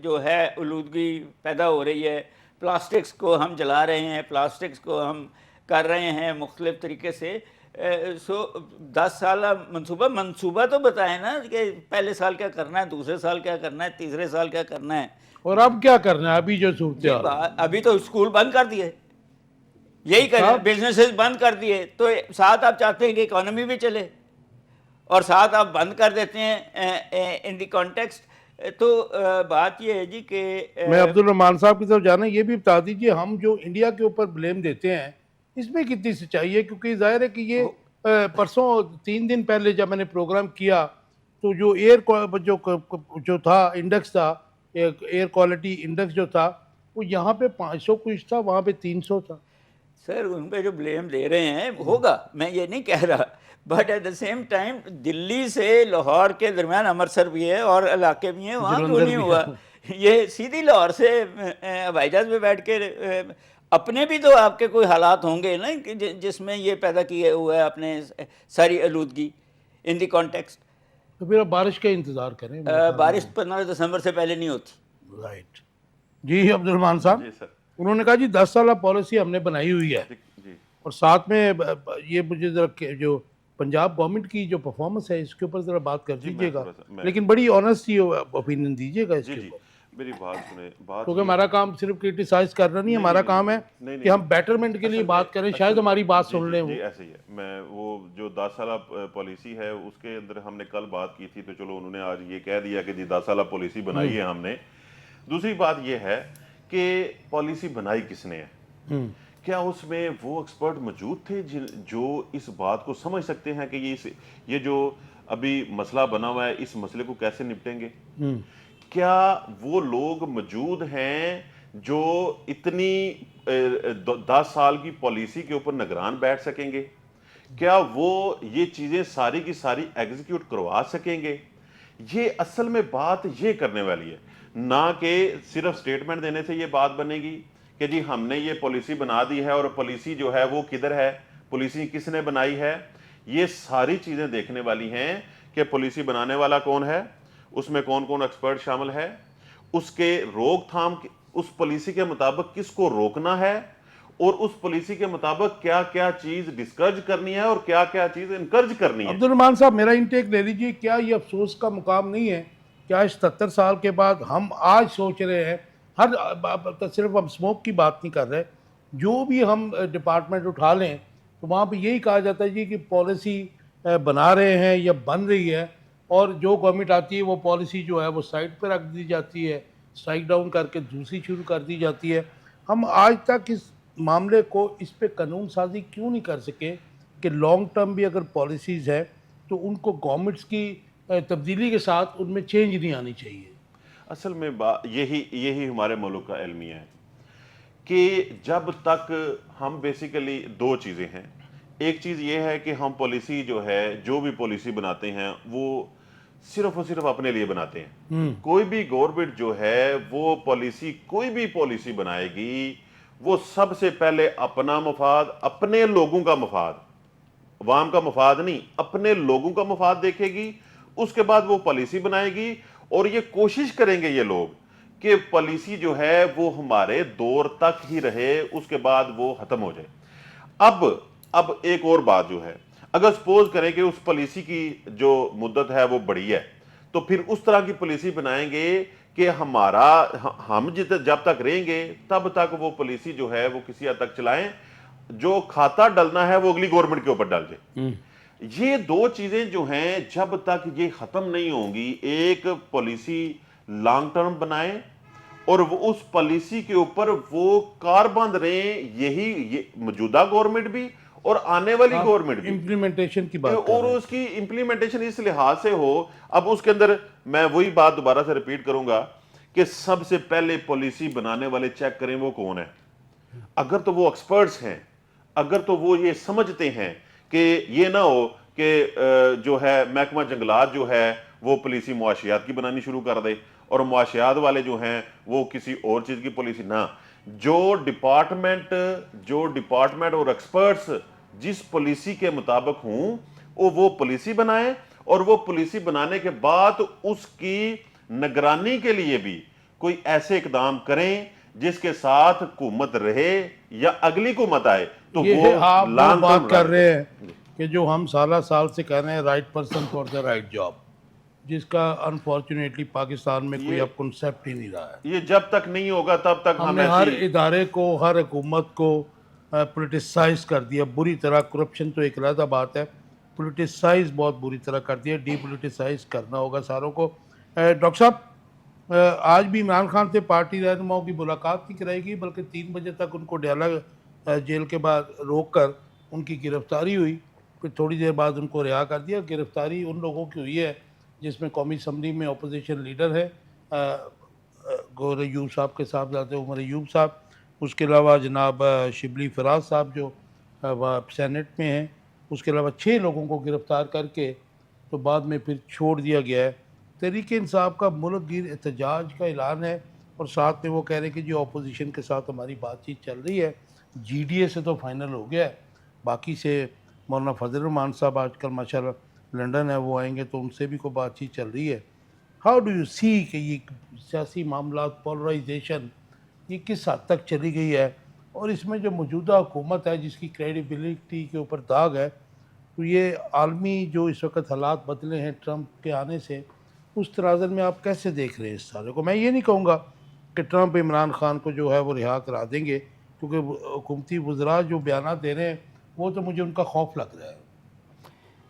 جو ہے آلودگی پیدا ہو رہی ہے. پلاسٹکس کو ہم جلا رہے ہیں, پلاسٹکس کو ہم کر رہے ہیں مختلف طریقے سے. سو 10 سالہ منصوبہ تو بتائیں نا کہ پہلے سال کیا کرنا ہے, دوسرے سال کیا کرنا ہے, تیسرے سال کیا کرنا ہے. اور اب کیا کرنا ہے ابھی جو صورتحال ہے؟ ابھی تو اسکول بند کر دیے, یہی کریں, بزنسز بند کر دیے, تو ساتھ آپ چاہتے ہیں کہ اکانومی بھی چلے اور ساتھ آپ بند کر دیتے ہیں ان دی کانٹیکسٹ. تو بات یہ ہے جی کہ میں عبد الرحمان صاحب کی طرف جانا, یہ بھی بتا دیجئے ہم جو انڈیا کے اوپر بلیم دیتے ہیں اس میں کتنی سچائی ہے, کیونکہ ظاہر ہے کہ یہ پرسوں 3 دن پہلے جب میں نے پروگرام کیا تو جو جو تھا انڈیکس تھا, ایئر کوالٹی انڈیکس جو تھا وہ یہاں پہ 500 کچھ تھا, وہاں پہ 300 تھا. سر ان پہ جو بلیم دے رہے ہیں ہوگا, میں یہ نہیں کہہ رہا, but at the same time Delhi سے لاہور کے درمیان امرتسر بھی ہے اور علاقے بھی ہیں, وہاں کیوں نہیں ہوا؟ یہ سیدھی لاہور سے ہوائی جہاز پہ بیٹھ کے اپنے بھی تو آپ کے کوئی حالات ہوں گے نا جس میں یہ پیدا کیے ہوا ہے اپنے ساری آلودگی ان دی کانٹیکسٹ. تو پھر اب بارش کا انتظار کریں. بارش 15 دسمبر سے پہلے نہیں ہوتی. رائٹ. جی عبد الرحمان صاحب, جی سر. انہوں نے کہا جی 10 سالہ پالیسی ہم نے بنائی ہوئی ہے, جی اور ساتھ میں یہ مجھے ذرا جو پنجاب گورنمنٹ کی جو پرفارمنس ہے اس کے اوپر ذرا بات کر دیجیے گا, لیکن بڑی آنیسٹی اوپینین دیجیے گا اس کے اوپر. میری بات سنیں. کیونکہ ہمارا کام صرف کرٹیسائز کرنا نہیں, ہمارا کام ہے کہ ہم بیٹرمنٹ کے لیے بات کریں, شاید ہماری بات سن لیں. جی ایسے ہی ہے. میں وہ جو 10 سالہ پالیسی ہے اس کے اندر ہم نے کل بات کی تھی, تو چلو انہوں نے آج یہ کہہ دیا کہ جی 10 سالہ پالیسی بنائی ہے ہم نے. دوسری بات یہ ہے کہ پالیسی بنائی کس نے ہے, کیا اس میں وہ ایکسپرٹ موجود تھے جو اس بات کو سمجھ سکتے ہیں کہ یہ جو ابھی مسئلہ بنا ہوا ہے اس مسئلے کو کیسے نپٹیں گے؟ کیا وہ لوگ موجود ہیں جو اتنی 10 سال کی پالیسی کے اوپر نگران بیٹھ سکیں گے؟ کیا وہ یہ چیزیں ساری کی ساری ایگزیکیوٹ کروا سکیں گے؟ یہ اصل میں بات یہ کرنے والی ہے, نہ کہ صرف سٹیٹمنٹ دینے سے یہ بات بنے گی کہ جی ہم نے یہ پالیسی بنا دی ہے, اور پالیسی جو ہے وہ کدھر ہے, پالیسی کس نے بنائی ہے. یہ ساری چیزیں دیکھنے والی ہیں کہ پالیسی بنانے والا کون ہے, اس میں کون کون ایکسپرٹ شامل ہے, اس کے روک تھام, اس پالیسی کے مطابق کس کو روکنا ہے, اور اس پالیسی کے مطابق کیا کیا چیز ڈسکرج کرنی ہے اور کیا کیا چیز انکرج کرنی ہے. عبد الرحمان صاحب میرا انٹیک لے لیجیے, کیا یہ افسوس کا مقام نہیں ہے کہ آج 77 سال کے بعد ہم آج سوچ رہے ہیں, صرف ہم اسموک کی بات نہیں کر رہے, جو بھی ہم ڈپارٹمنٹ اٹھا لیں تو وہاں پہ یہی کہا جاتا ہے جی کہ پالیسی بنا رہے ہیں یا بن رہی ہے, اور جو گورنمنٹ آتی ہے وہ پالیسی جو ہے وہ سائڈ پہ رکھ دی جاتی ہے, اسٹرائک ڈاؤن کر کے دوسری شروع کر دی جاتی ہے. ہم آج تک اس معاملے کو اس پہ قانون سازی کیوں نہیں کر سکے کہ لانگ ٹرم بھی اگر پالیسیز ہے تو ان کو گورنمنٹس کی تبدیلی کے ساتھ ان میں چینج نہیں آنی چاہیے. اصل میں یہی ہمارے ملک کا المیہ ہے کہ جب تک ہم بیسیکلی 2 چیزیں ہیں. ایک چیز یہ ہے کہ ہم پالیسی جو ہے, جو بھی پالیسی بناتے ہیں وہ صرف اور صرف اپنے لیے بناتے ہیں. کوئی بھی گورنمنٹ جو ہے وہ پالیسی, کوئی بھی پالیسی بنائے گی, وہ سب سے پہلے اپنا مفاد, اپنے لوگوں کا مفاد, عوام کا مفاد نہیں, اپنے لوگوں کا مفاد دیکھے گی. اس کے بعد وہ پالیسی بنائے گی, اور یہ کوشش کریں گے یہ لوگ کہ پالیسی جو ہے وہ ہمارے دور تک ہی رہے, اس کے بعد وہ ختم ہو جائے. اب ایک اور بات جو ہے, اگر سپوز کریں کہ اس پالیسی کی جو مدت ہے وہ بڑی ہے تو پھر اس طرح کی پالیسی بنائیں گے کہ ہم جب تک رہیں گے تب تک وہ پالیسی جو ہے وہ کسی حد تک چلائیں، جو کھاتا ڈلنا ہے وہ اگلی گورنمنٹ کے اوپر ڈل جائے۔ یہ دو چیزیں جو ہیں جب تک یہ ختم نہیں ہوں گی، ایک پالیسی لانگ ٹرم بنائیں اور وہ اس پالیسی کے اوپر وہ کاربند رہیں، یہ موجودہ گورنمنٹ بھی اور آنے والی گورنمنٹ بھی، امپلیمنٹیشن کی بات اور اس کی امپلیمنٹیشن اس لحاظ سے ہو۔ اب اس کے اندر میں وہی بات دوبارہ سے ریپیٹ کروں گا کہ سب سے پہلے پالیسی بنانے والے چیک کریں وہ کون ہے۔ اگر تو وہ ایکسپرٹس ہیں، اگر تو وہ یہ سمجھتے ہیں کہ یہ نہ ہو کہ جو ہے محکمہ جنگلات جو ہے وہ پالیسی معاشیات کی بنانی شروع کر دے اور معاشیات والے جو ہیں وہ کسی اور چیز کی پالیسی، نہ، جو ڈپارٹمنٹ اور ایکسپرٹس جس پالیسی کے مطابق ہوں وہ پالیسی بنائیں، اور وہ پالیسی بنانے کے بعد اس کی نگرانی کے لیے بھی کوئی ایسے اقدام کریں جس کے ساتھ حکومت رہے یا اگلی حکومت آئے تو یہ وہ آپ لانگ بات ٹرم کر رہے ہیں کہ جو ہم سال سے کہہ رہے ہیں right person for the right job, جس کا انفارچونیٹلی پاکستان میں کوئی اب کنسیپٹ ہی نہیں رہا ہے۔ یہ جب تک نہیں ہوگا تب تک ہم ہم نے ہر ایسی ادارے کو، ہر حکومت کو پولیٹیسائز کر دیا بری طرح۔ کرپشن تو ایک علیحدہ بات ہے، پولیٹیسائز بہت بری طرح کر دیا، ڈی پولیٹیسائز کرنا ہوگا ساروں کو۔ ڈاکٹر صاحب، آج بھی عمران خان سے پارٹی رہنماؤں کی ملاقات نہیں کرائی گئی، بلکہ 3 بجے تک ان کو ڈیالہ جیل کے بعد روک کر ان کی گرفتاری ہوئی، پھر تھوڑی دیر بعد ان کو رہا کر دیا۔ گرفتاری ان لوگوں کی ہوئی ہے جس میں قومی اسمبلی میں اپوزیشن لیڈر ہے گور ایوب صاحب کے صاحبزادے عمر ایوب صاحب، اس کے علاوہ جناب شبلی فراز صاحب جو سینٹ میں ہیں، اس کے علاوہ 6 لوگوں کو گرفتار کر کے تو بعد میں پھر چھوڑ دیا گیا ہے۔ تحریک انصاف کا ملک گیر احتجاج کا اعلان ہے، اور ساتھ میں وہ کہہ رہے ہیں کہ جو اپوزیشن کے ساتھ ہماری بات چیت چل رہی ہے، جی ڈی اے سے تو فائنل ہو گیا ہے، باقی سے مولانا فضل الرحمان صاحب آج کل ماشاءاللہ لنڈن ہے، وہ آئیں گے تو ان سے بھی کوئی بات چیت چل رہی ہے۔ ہاؤ ڈو یو سی کہ یہ سیاسی معاملات، پولرائزیشن، یہ کس حد تک چلی گئی ہے، اور اس میں جو موجودہ حکومت ہے جس کی کریڈیبلٹی کے اوپر داغ ہے، تو یہ عالمی جو اس وقت حالات بدلے ہیں ٹرمپ کے آنے سے، اس تناظر میں آپ کیسے دیکھ رہے ہیں اس سارے کو؟ میں یہ نہیں کہوں گا کہ ٹرمپ عمران خان کو جو ہے وہ رہا کرا دیں گے، کیونکہ حکومتی وزراء جو بیانات دے رہے ہیں وہ تو مجھے ان کا خوف لگ رہا ہے۔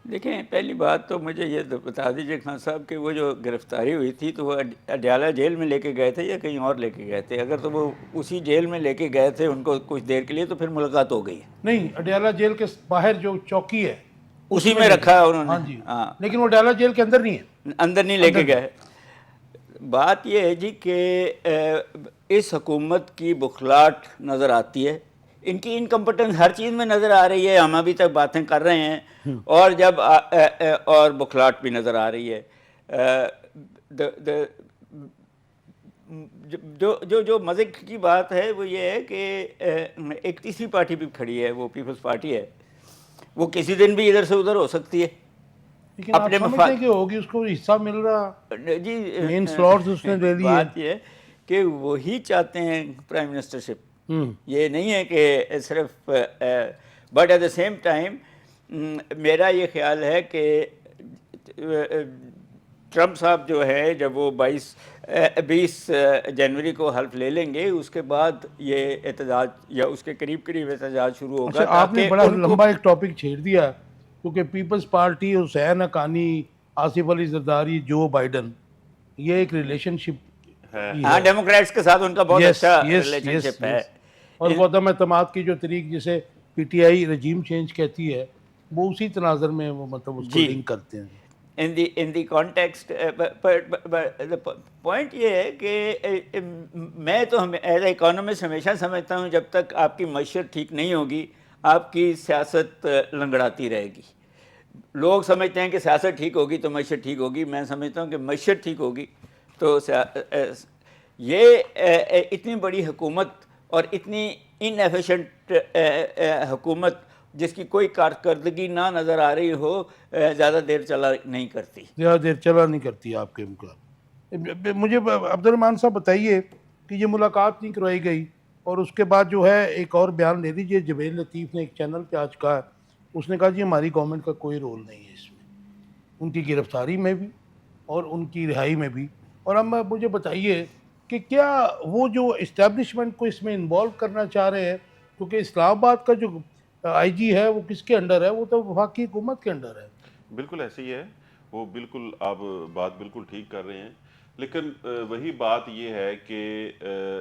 دیکھیں، پہلی بات تو مجھے یہ بتا دیجیے خان صاحب کہ وہ جو گرفتاری ہوئی تھی تو وہ اڈیالہ جیل میں لے کے گئے تھے یا کہیں اور لے کے گئے تھے؟ اگر تو وہ اسی جیل میں لے کے گئے تھے ان کو کچھ دیر کے لیے تو پھر ملاقات ہو گئی ہے۔ نہیں، اڈیالہ جیل کے باہر جو چوکی ہے اسی میں رکھا ہے انہوں نے۔ ہاں جی، ہاں، لیکن وہ اڈیالہ جیل کے اندر نہیں ہے، اندر نہیں لے کے گئے۔ بات یہ ہے جی کہ اس حکومت کی بخلاہٹ نظر آتی ہے، ان کی انکمپٹنس ہر چیز میں نظر آ رہی ہے، ہم ابھی تک باتیں کر رہے ہیں اور جب اور بخلاہٹ بھی نظر آ رہی ہے۔ جو مزے کی بات ہے وہ یہ ہے کہ ایک تیسری پارٹی بھی کھڑی ہے، وہ پیپلز پارٹی ہے، وہ کسی دن بھی ادھر سے ادھر ہو سکتی ہے۔ لیکن آپ سمجھتے ہیں کہ ہوگی اس کو حصہ مل رہا؟ جی، مین سلاٹس اس نے لے لی ہے۔ بات یہ ہے کہ وہی چاہتے ہیں پرائم منسٹرشپ، یہ نہیں ہے کہ صرف، but at the same time میرا یہ خیال ہے کہ ٹرمپ صاحب جو ہے جب وہ 20 جنوری کو حلف لے لیں گے، اس کے بعد یہ احتجاج یا اس کے قریب احتجاج شروع ہوگا۔ اچھا، آپ نے بڑا لمبا ایک ٹاپک چھیڑ دیا، کیونکہ پیپلز پارٹی، حسین حقانی، آصف علی زرداری، جو بائیڈن، یہ ایک ریلیشن شپ، ہاں، ڈیموکریٹس کے ساتھ ان کا بہت اچھا ریلیشن شپ ہے، اور وہ عدم اعتماد کی جو طریق جسے P T I regime change کہتی ہے، وہ اسی تناظر میں وہ مطلب اس کو لنک کرتے ہیں۔ in the context, but the point یہ ہے کہ میں تو ایز اے اکانومسٹ ہمیشہ سمجھتا ہوں جب تک آپ کی معیشت ٹھیک نہیں ہوگی آپ کی سیاست لنگڑاتی رہے گی۔ لوگ سمجھتے ہیں کہ سیاست ٹھیک ہوگی تو معیشت ٹھیک ہوگی، میں سمجھتا ہوں کہ معیشت ٹھیک ہوگی تو یہ اتنی بڑی حکومت اور اتنی ان ایفیشینٹ حکومت جس کی کوئی کارکردگی نہ نظر آ رہی ہو، زیادہ دیر چلا نہیں کرتی، زیادہ دیر چلا نہیں کرتی آپ کے مقابلے۔ مجھے عبد الرحمان صاحب بتائیے کہ یہ ملاقات نہیں کروائی گئی، اور اس کے بعد جو ہے ایک اور بیان لے لیجیے، جبیل لطیف نے ایک چینل پہ آج کہا اس نے کہا جی ہماری گورنمنٹ کا کوئی رول نہیں ہے اس میں، ان کی گرفتاری میں بھی اور ان کی رہائی میں بھی۔ اور اب مجھے بتائیے کہ کیا وہ جو اسٹیبلشمنٹ کو اس میں انوالو کرنا چاہ رہے ہیں، کیونکہ اسلام آباد کا جو آئی جی ہے وہ کس کے انڈر ہے؟ وہ تو وفاقی حکومت کے انڈر ہے۔ بالکل ایسے ہی ہے، وہ بالکل آپ بات بالکل ٹھیک کر رہے ہیں، لیکن وہی بات یہ ہے کہ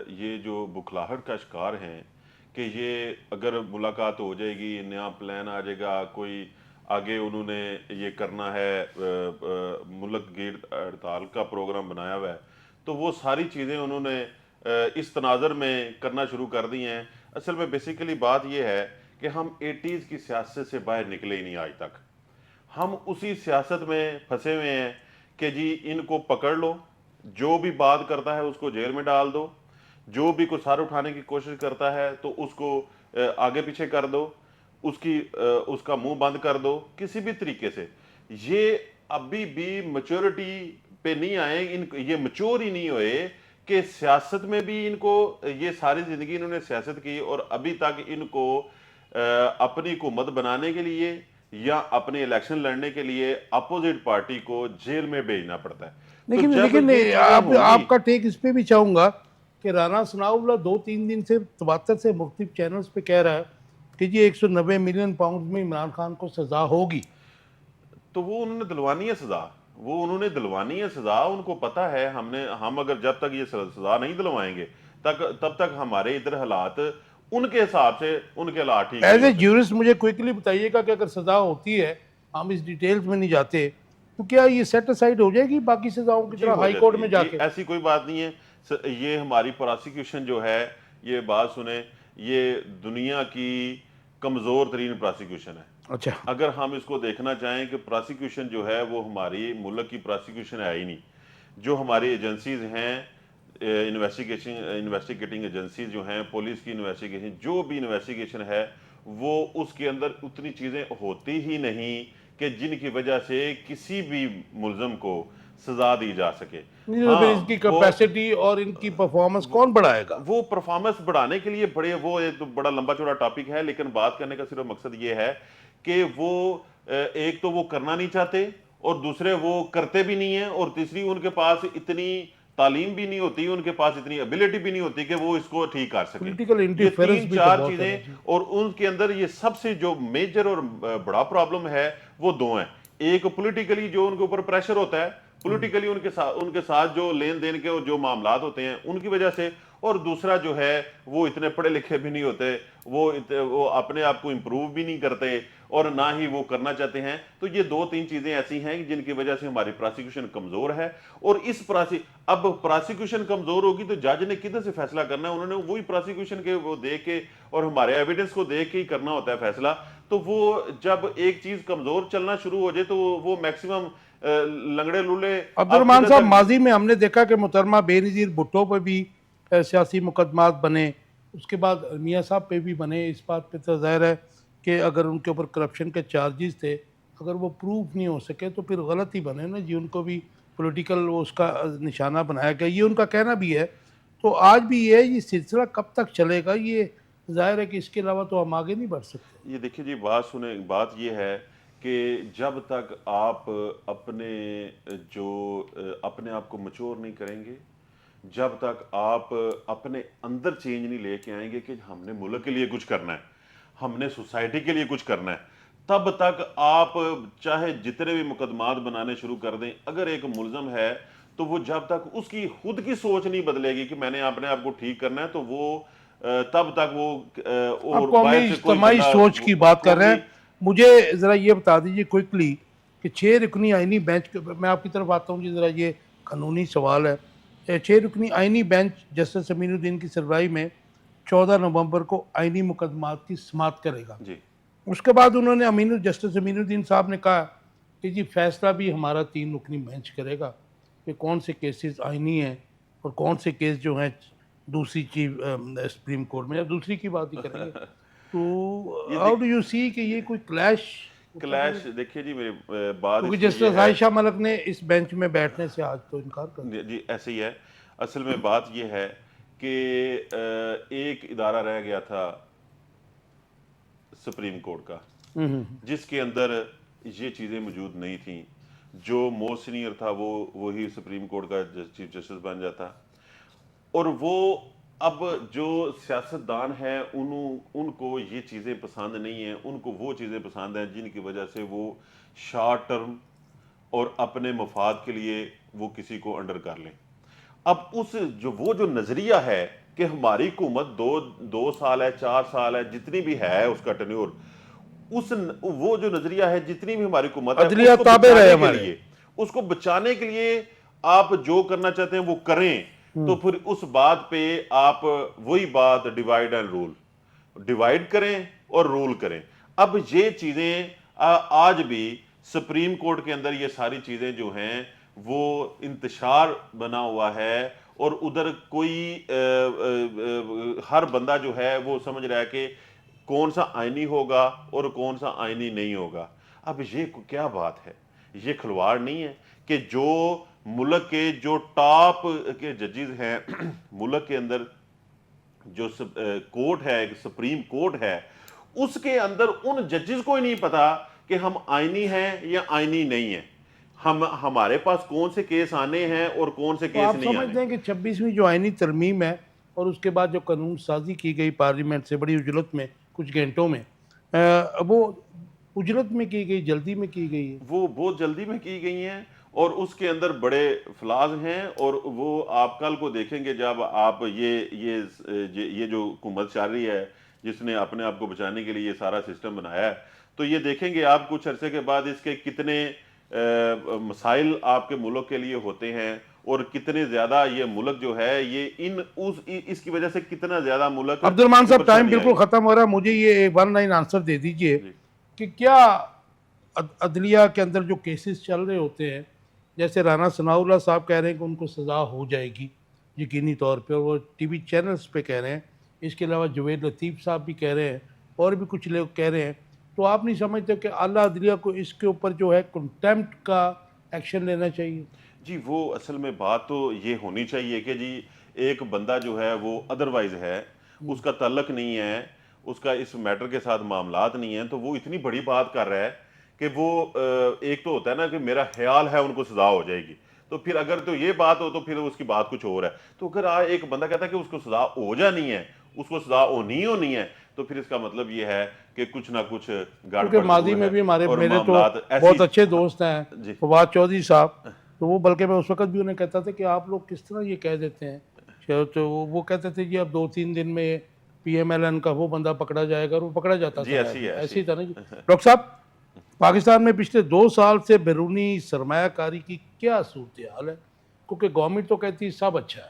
یہ جو بکھلاہٹ کا شکار ہیں کہ یہ اگر ملاقات ہو جائے گی، نیا پلان آ جائے گا، کوئی آگے انہوں نے یہ کرنا ہے، ملک گیر ہڑتال کا پروگرام بنایا ہوا ہے، تو وہ ساری چیزیں انہوں نے اس تناظر میں کرنا شروع کر دی ہیں۔ اصل میں بیسیکلی بات یہ ہے کہ ہم 80s کی سیاست سے باہر نکلے ہی نہیں آج تک، ہم اسی سیاست میں پھنسے ہوئے ہیں کہ جی ان کو پکڑ لو، جو بھی بات کرتا ہے اس کو جیل میں ڈال دو، جو بھی کوئی سر اٹھانے کی کوشش کرتا ہے تو اس کو آگے پیچھے کر دو، اس کا منہ بند کر دو کسی بھی طریقے سے۔ یہ ابھی بھی میچورٹی پہ نہیں آئے، یہ میچور ہی نہیں ہوئے کہ سیاست میں بھی ان کو، یہ ساری زندگی انہوں نے سیاست کی اور ابھی تک ان کو اپنی حکومت بنانے کے لیے یا اپنے الیکشن لڑنے کے لیے اپوزٹ پارٹی کو جیل میں بھیجنا پڑتا ہے۔ تو لیکن جب لیکن یہ چیزیں ہوں آپ گی، کا ٹیک اس پہ بھی چاہوں گا کہ رانا ثناء اللہ 2-3 دن سے تواتر سے مختلف چینلز پہ کہہ رہا ہے کہ جی 190 ملین پاؤنڈ میں عمران خان کو سزا ہوگی۔ تو وہ انہوں نے دلوانی ہے سزا، وہ انہوں نے دلوانی ہے سزا، ان کو پتا ہے ہم اگر جب تک یہ سزا نہیں دلوائیں گے تب تک ہمارے ادھر حالات ان کے حساب سے ان کے حالات ٹھیک نہیں ایز ہو اے سکتے۔ جیورسٹ مجھے کوئکلی بتائیے گا کہ اگر سزا ہوتی ہے، ہم اس ڈیٹیلز میں نہیں جاتے، تو کیا یہ سیٹ اسائیڈ ہو جائے گی باقی سزاؤں کی جی طرح ہو ہائی کورٹ جاتی میں ہے جا جی، کے؟ ایسی کوئی بات نہیں ہے۔ یہ ہماری پراسیکیوشن جو ہے، یہ بات سنیں، یہ دنیا کی کمزور ترین پراسیکیوشن ہے۔ اچھا، اگر ہم اس کو دیکھنا چاہیں کہ پراسیکیوشن جو ہے وہ ہماری ملک کی پراسیکیوشن ہے ہی نہیں، جو ہماری ایجنسیز ہیں، انویسٹیگیٹنگ ایجنسیز جو ہیں، پولیس کی انویسٹیگیشن، جو بھی انویسٹیگیشن ہے، وہ اس کے اندر اتنی چیزیں ہوتی ہی نہیں کہ جن کی وجہ سے کسی بھی ملزم کو سزا دی جا سکے۔ نہیں تو پھر ہاں اس کی کیپیسٹی اور ان کی پرفارمنس کون بڑھائے گا؟ وہ پرفارمنس بڑھانے کے لیے وہ ایک تو بڑا لمبا چوڑا ٹاپک ہے، لیکن بات کرنے کا صرف مقصد یہ ہے کہ وہ ایک تو وہ کرنا نہیں چاہتے، اور دوسرے وہ کرتے بھی نہیں ہیں، اور تیسری ان کے پاس اتنی تعلیم بھی نہیں ہوتی، ان کے پاس اتنی ابیلٹی بھی نہیں ہوتی کہ وہ اس کو ٹھیک کر سکیں۔ پولیٹیکل یہ انٹرفیئرنس 3 بھی تو 4 بہت ہے چیزیں، نا جی۔ اور ان کے اندر یہ سب سے جو میجر اور بڑا پرابلم ہے وہ 2 ہیں۔ ایک پولیٹیکلی جو ان کے اوپر پریشر ہوتا ہے، پولیٹیکلی ان کے ساتھ جو لین دین کے اور جو معاملات ہوتے ہیں ان کی وجہ سے، اور دوسرا جو ہے وہ اتنے پڑھے لکھے بھی نہیں ہوتے، وہ اپنے آپ کو امپروو بھی نہیں کرتے اور نہ ہی وہ کرنا چاہتے ہیں۔ تو یہ 2-3 چیزیں ایسی ہیں جن کی وجہ سے ہماری پراسیکیوشن کمزور ہے، اور اب پراسیکیوشن کمزور ہوگی تو جج نے کدھر سے فیصلہ کرنا ہے؟ انہوں نے وہی پراسیکیوشن کے وہ دیکھ کے اور ہمارے ایویڈنس کو دیکھ کے ہی کرنا ہوتا ہے فیصلہ۔ تو وہ جب ایک چیز کمزور چلنا شروع ہو جائے تو وہ میکسیمم لنگڑے لولے عبد آپ الرحمن کدھر صاحب، تک۔ ماضی میں ہم نے دیکھا کہ محترمہ بے نظیر بھٹو پہ بھی سیاسی مقدمات بنے، اس کے بعد میاں صاحب پہ بھی بنے۔ اس بات پہ تو ظاہر ہے کہ اگر ان کے اوپر کرپشن کے چارجز تھے، اگر وہ پروف نہیں ہو سکے تو پھر غلط ہی بنے نا جی، ان کو بھی پولیٹیکل اس کا نشانہ بنایا گیا، یہ ان کا کہنا بھی ہے۔ تو آج بھی یہ سلسلہ کب تک چلے گا؟ یہ ظاہر ہے کہ اس کے علاوہ تو ہم آگے نہیں بڑھ سکتے۔ یہ دیکھیں جی، بات سنیں، بات یہ ہے کہ جب تک آپ اپنے آپ کو میچور نہیں کریں گے، جب تک آپ اپنے اندر چینج نہیں لے کے آئیں گے کہ ہم نے ملک کے لیے کچھ کرنا ہے، ہم نے سوسائٹی کے لیے کچھ کرنا ہے، تب تک آپ چاہے جتنے بھی مقدمات بنانے شروع کر دیں، اگر ایک ملزم ہے تو وہ جب تک اس کی خود کی سوچ نہیں بدلے گی کہ میں نے اپنے آپ کو ٹھیک کرنا ہے، تو وہ تب تک وہ آپ اور قومی باہر سے کوئی اجتماعی بندہ سوچ کی بات کر رہے ہیں، قومی، مجھے ذرا یہ بتا دیجئے کوئکلی کہ 6 رکنی آئینی بینچ، میں آپ کی طرف آتا ہوں جی، ذرا یہ قانونی سوال ہے۔ 6 رکنی آئینی بینچ جسٹس امین الدین کی سربراہی میں 14 نومبر کو آئینی مقدمات کی سماعت کرے گا۔ جی اس کے بعد انہوں نے جسٹس امین الدین صاحب نے کہا کہ جی فیصلہ بھی ہمارا 3 رکنی بینچ کرے گا کہ کون سے کیسز آئینی ہیں اور کون سے کیس جو ہیں دوسری چیف سپریم کورٹ میں، یا دوسری کی بات ہی کریں گے۔ تو یہ ہاؤ ڈو یو سی کہ یہ کوئی کلیش ہوتا ہے؟ کلیش، دیکھیے جی میری بات کیونکہ اس میں یہ جسٹس ہے، عائشہ ملک نے اس بینچ میں بیٹھنے سے آج تو انکار کر دیا۔ جی ایسے ہی ہے۔ اصل میں بات یہ ہے کہ ایک ادارہ رہ گیا تھا سپریم کورٹ کا، جس کے اندر یہ چیزیں موجود نہیں تھیں. جو موسٹ سینئر تھا وہی سپریم کورٹ کا چیف جسٹس بن جاتا. اور وہ اب جو سیاستدان ہیں ان کو یہ چیزیں پسند نہیں ہیں. ان کو وہ چیزیں پسند ہیں جن کی وجہ سے وہ شارٹ ٹرم اور اپنے مفاد کے لیے وہ کسی کو انڈر کر لیں. اب وہ جو نظریہ ہے کہ ہماری حکومت 2 سال ہے 4 سال ہے جتنی بھی ہے اس کا ٹینیور, وہ جو نظریہ ہے جتنی بھی ہماری حکومت ہے عدلیہ تابع رہے ہمارے, اس کو بچانے کے لیے آپ جو کرنا چاہتے ہیں وہ کریں. تو پھر اس بات پہ آپ وہی بات ڈیوائیڈ اینڈ رول, ڈیوائیڈ کریں اور رول کریں. اب یہ چیزیں آج بھی سپریم کورٹ کے اندر یہ ساری چیزیں جو ہیں وہ انتشار بنا ہوا ہے, اور ادھر کوئی ہر بندہ جو ہے وہ سمجھ رہا ہے کہ کون سا آئینی ہوگا اور کون سا آئینی نہیں ہوگا. اب یہ کیا بات ہے؟ یہ کھلواڑ نہیں ہے کہ جو ملک کے جو ٹاپ کے ججز ہیں ملک کے اندر, جو کورٹ ہے, سپریم کورٹ ہے, اس کے اندر ان ججز کو ہی نہیں پتا کہ ہم آئینی ہیں یا آئینی نہیں ہیں, ہمارے پاس کون سے کیس آنے ہیں اور کون سے کیس آپ نہیں سمجھتے آنے. ہیں کہ 26ویں جو آئینی ترمیم ہے اور اس کے بعد جو قانون سازی کی گئی پارلیمنٹ سے بڑی اجلت میں کچھ گھنٹوں میں, وہ اجلت میں کی گئی, جلدی میں کی گئی ہے؟ وہ بہت جلدی میں کی گئی ہیں اور اس کے اندر بڑے فلاز ہیں, اور وہ آپ کل کو دیکھیں گے جب آپ یہ جو حکومت چل رہی ہے جس نے اپنے آپ کو بچانے کے لیے یہ سارا سسٹم بنایا ہے, تو یہ دیکھیں گے آپ کچھ عرصے کے بعد اس کے کتنے مسائل آپ کے ملک کے لیے ہوتے ہیں, اور کتنے زیادہ یہ ملک جو ہے یہ اس کی وجہ سے کتنا زیادہ ملک عبد الرحمان صاحب, ٹائم پریشانی بالکل ختم ہو رہا ہے, مجھے یہ 1 لائن آنسر دے دیجئے کہ کیا عدلیہ کے اندر جو کیسز چل رہے ہوتے ہیں, جیسے رانا ثناء اللہ صاحب کہہ رہے ہیں کہ ان کو سزا ہو جائے گی یقینی طور پہ, اور وہ ٹی وی چینلز پہ کہہ رہے ہیں, اس کے علاوہ جوید لطیف صاحب بھی کہہ رہے ہیں, اور بھی کچھ لوگ کہہ رہے ہیں, تو آپ نہیں سمجھتے کہ اعلیٰ عدلیہ کو اس کے اوپر جو ہے کنٹیمپٹ کا ایکشن لینا چاہیے؟ جی وہ اصل میں بات تو یہ ہونی چاہیے کہ جی ایک بندہ جو ہے وہ ادروائز ہے, اس کا تعلق نہیں ہے, اس کا اس میٹر کے ساتھ معاملات نہیں ہیں, تو وہ اتنی بڑی بات کر رہا ہے کہ وہ ایک تو ہوتا ہے نا کہ میرا خیال ہے ان کو سزا ہو جائے گی, تو پھر اگر تو یہ بات ہو تو پھر اس کی بات کچھ اور ہے. تو اگر ایک بندہ کہتا ہے کہ اس کو سزا ہو جانی ہے, اس کو سزا ہونی ہے, تو پھر اس کا مطلب یہ ہے کہ کچھ نہ کچھ گڑبڑ کیونکہ ماضی میں بھی میرے تو بہت اچھے دوست ہیں فواد چودھری صاحب, تو وہ بلکہ میں اس وقت بھی انہیں کہتا تھا کہ آپ لوگ کس طرح یہ کہہ دیتے ہیں, تو وہ کہتے تھے جی اب 2-3 دن میں پی ایم ایل این کا وہ بندہ پکڑا جائے گا, اور وہ پکڑا جاتا تھا. ایسی تھا نا جی. ڈاکٹر صاحب, پاکستان میں پچھلے 2 سال سے بیرونی سرمایہ کاری کی کیا صورتحال ہے؟ کیونکہ گورنمنٹ تو کہتی ہے سب اچھا ہے,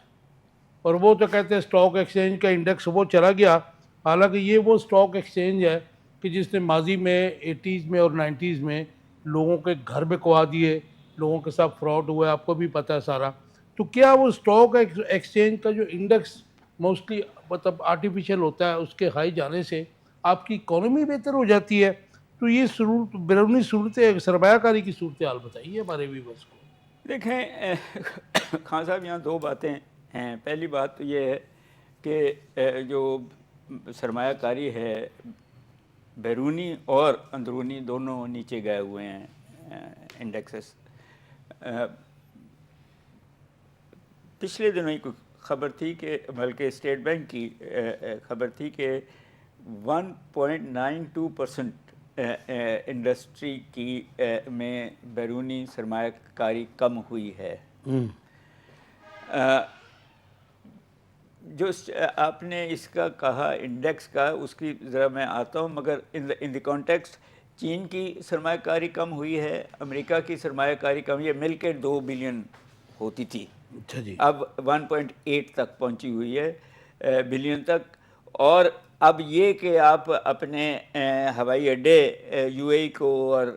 اور وہ تو کہتے ہیں اسٹاک ایکسچینج کا انڈیکس وہ چلا گیا, حالانکہ یہ وہ اسٹاک ایکسچینج ہے کہ جس نے ماضی میں 80s میں اور 90s میں لوگوں کے گھر بکوا دیے, لوگوں کے ساتھ فراڈ ہوا ہے, آپ کو بھی پتہ ہے سارا. تو کیا وہ اسٹاک ایکسچینج کا جو انڈیکس موسٹلی مطلب آرٹیفیشل ہوتا ہے, اس کے ہائی جانے سے آپ کی اکانومی بہتر ہو جاتی ہے؟ تو یہ بیرونی سرمایہ کاری کی صورتحال بتائیے ہمارے ویورز کو. دیکھیں خان صاحب, یہاں 2 باتیں ہیں. پہلی بات تو یہ ہے کہ جو سرمایہ کاری ہے بیرونی اور اندرونی دونوں نیچے گئے ہوئے ہیں انڈیکسز. پچھلے دنوں ہی خبر تھی کہ بلکہ اسٹیٹ بینک کی خبر تھی کہ 1.92% انڈسٹری کی میں بیرونی سرمایہ کاری کم ہوئی ہے. جو آپ نے اس کا کہا انڈیکس کا, اس کی ذرا میں آتا ہوں, مگر ان دی کانٹیکسٹ چین کی سرمایہ کاری کم ہوئی ہے, امریکہ کی سرمایہ کاری کم, یہ مل کے 2 بلین ہوتی تھی, اچھا جی, اب 1.8 تک پہنچی ہوئی ہے بلین تک. اور اب یہ کہ آپ اپنے ہوائی اڈے یو اے کو اور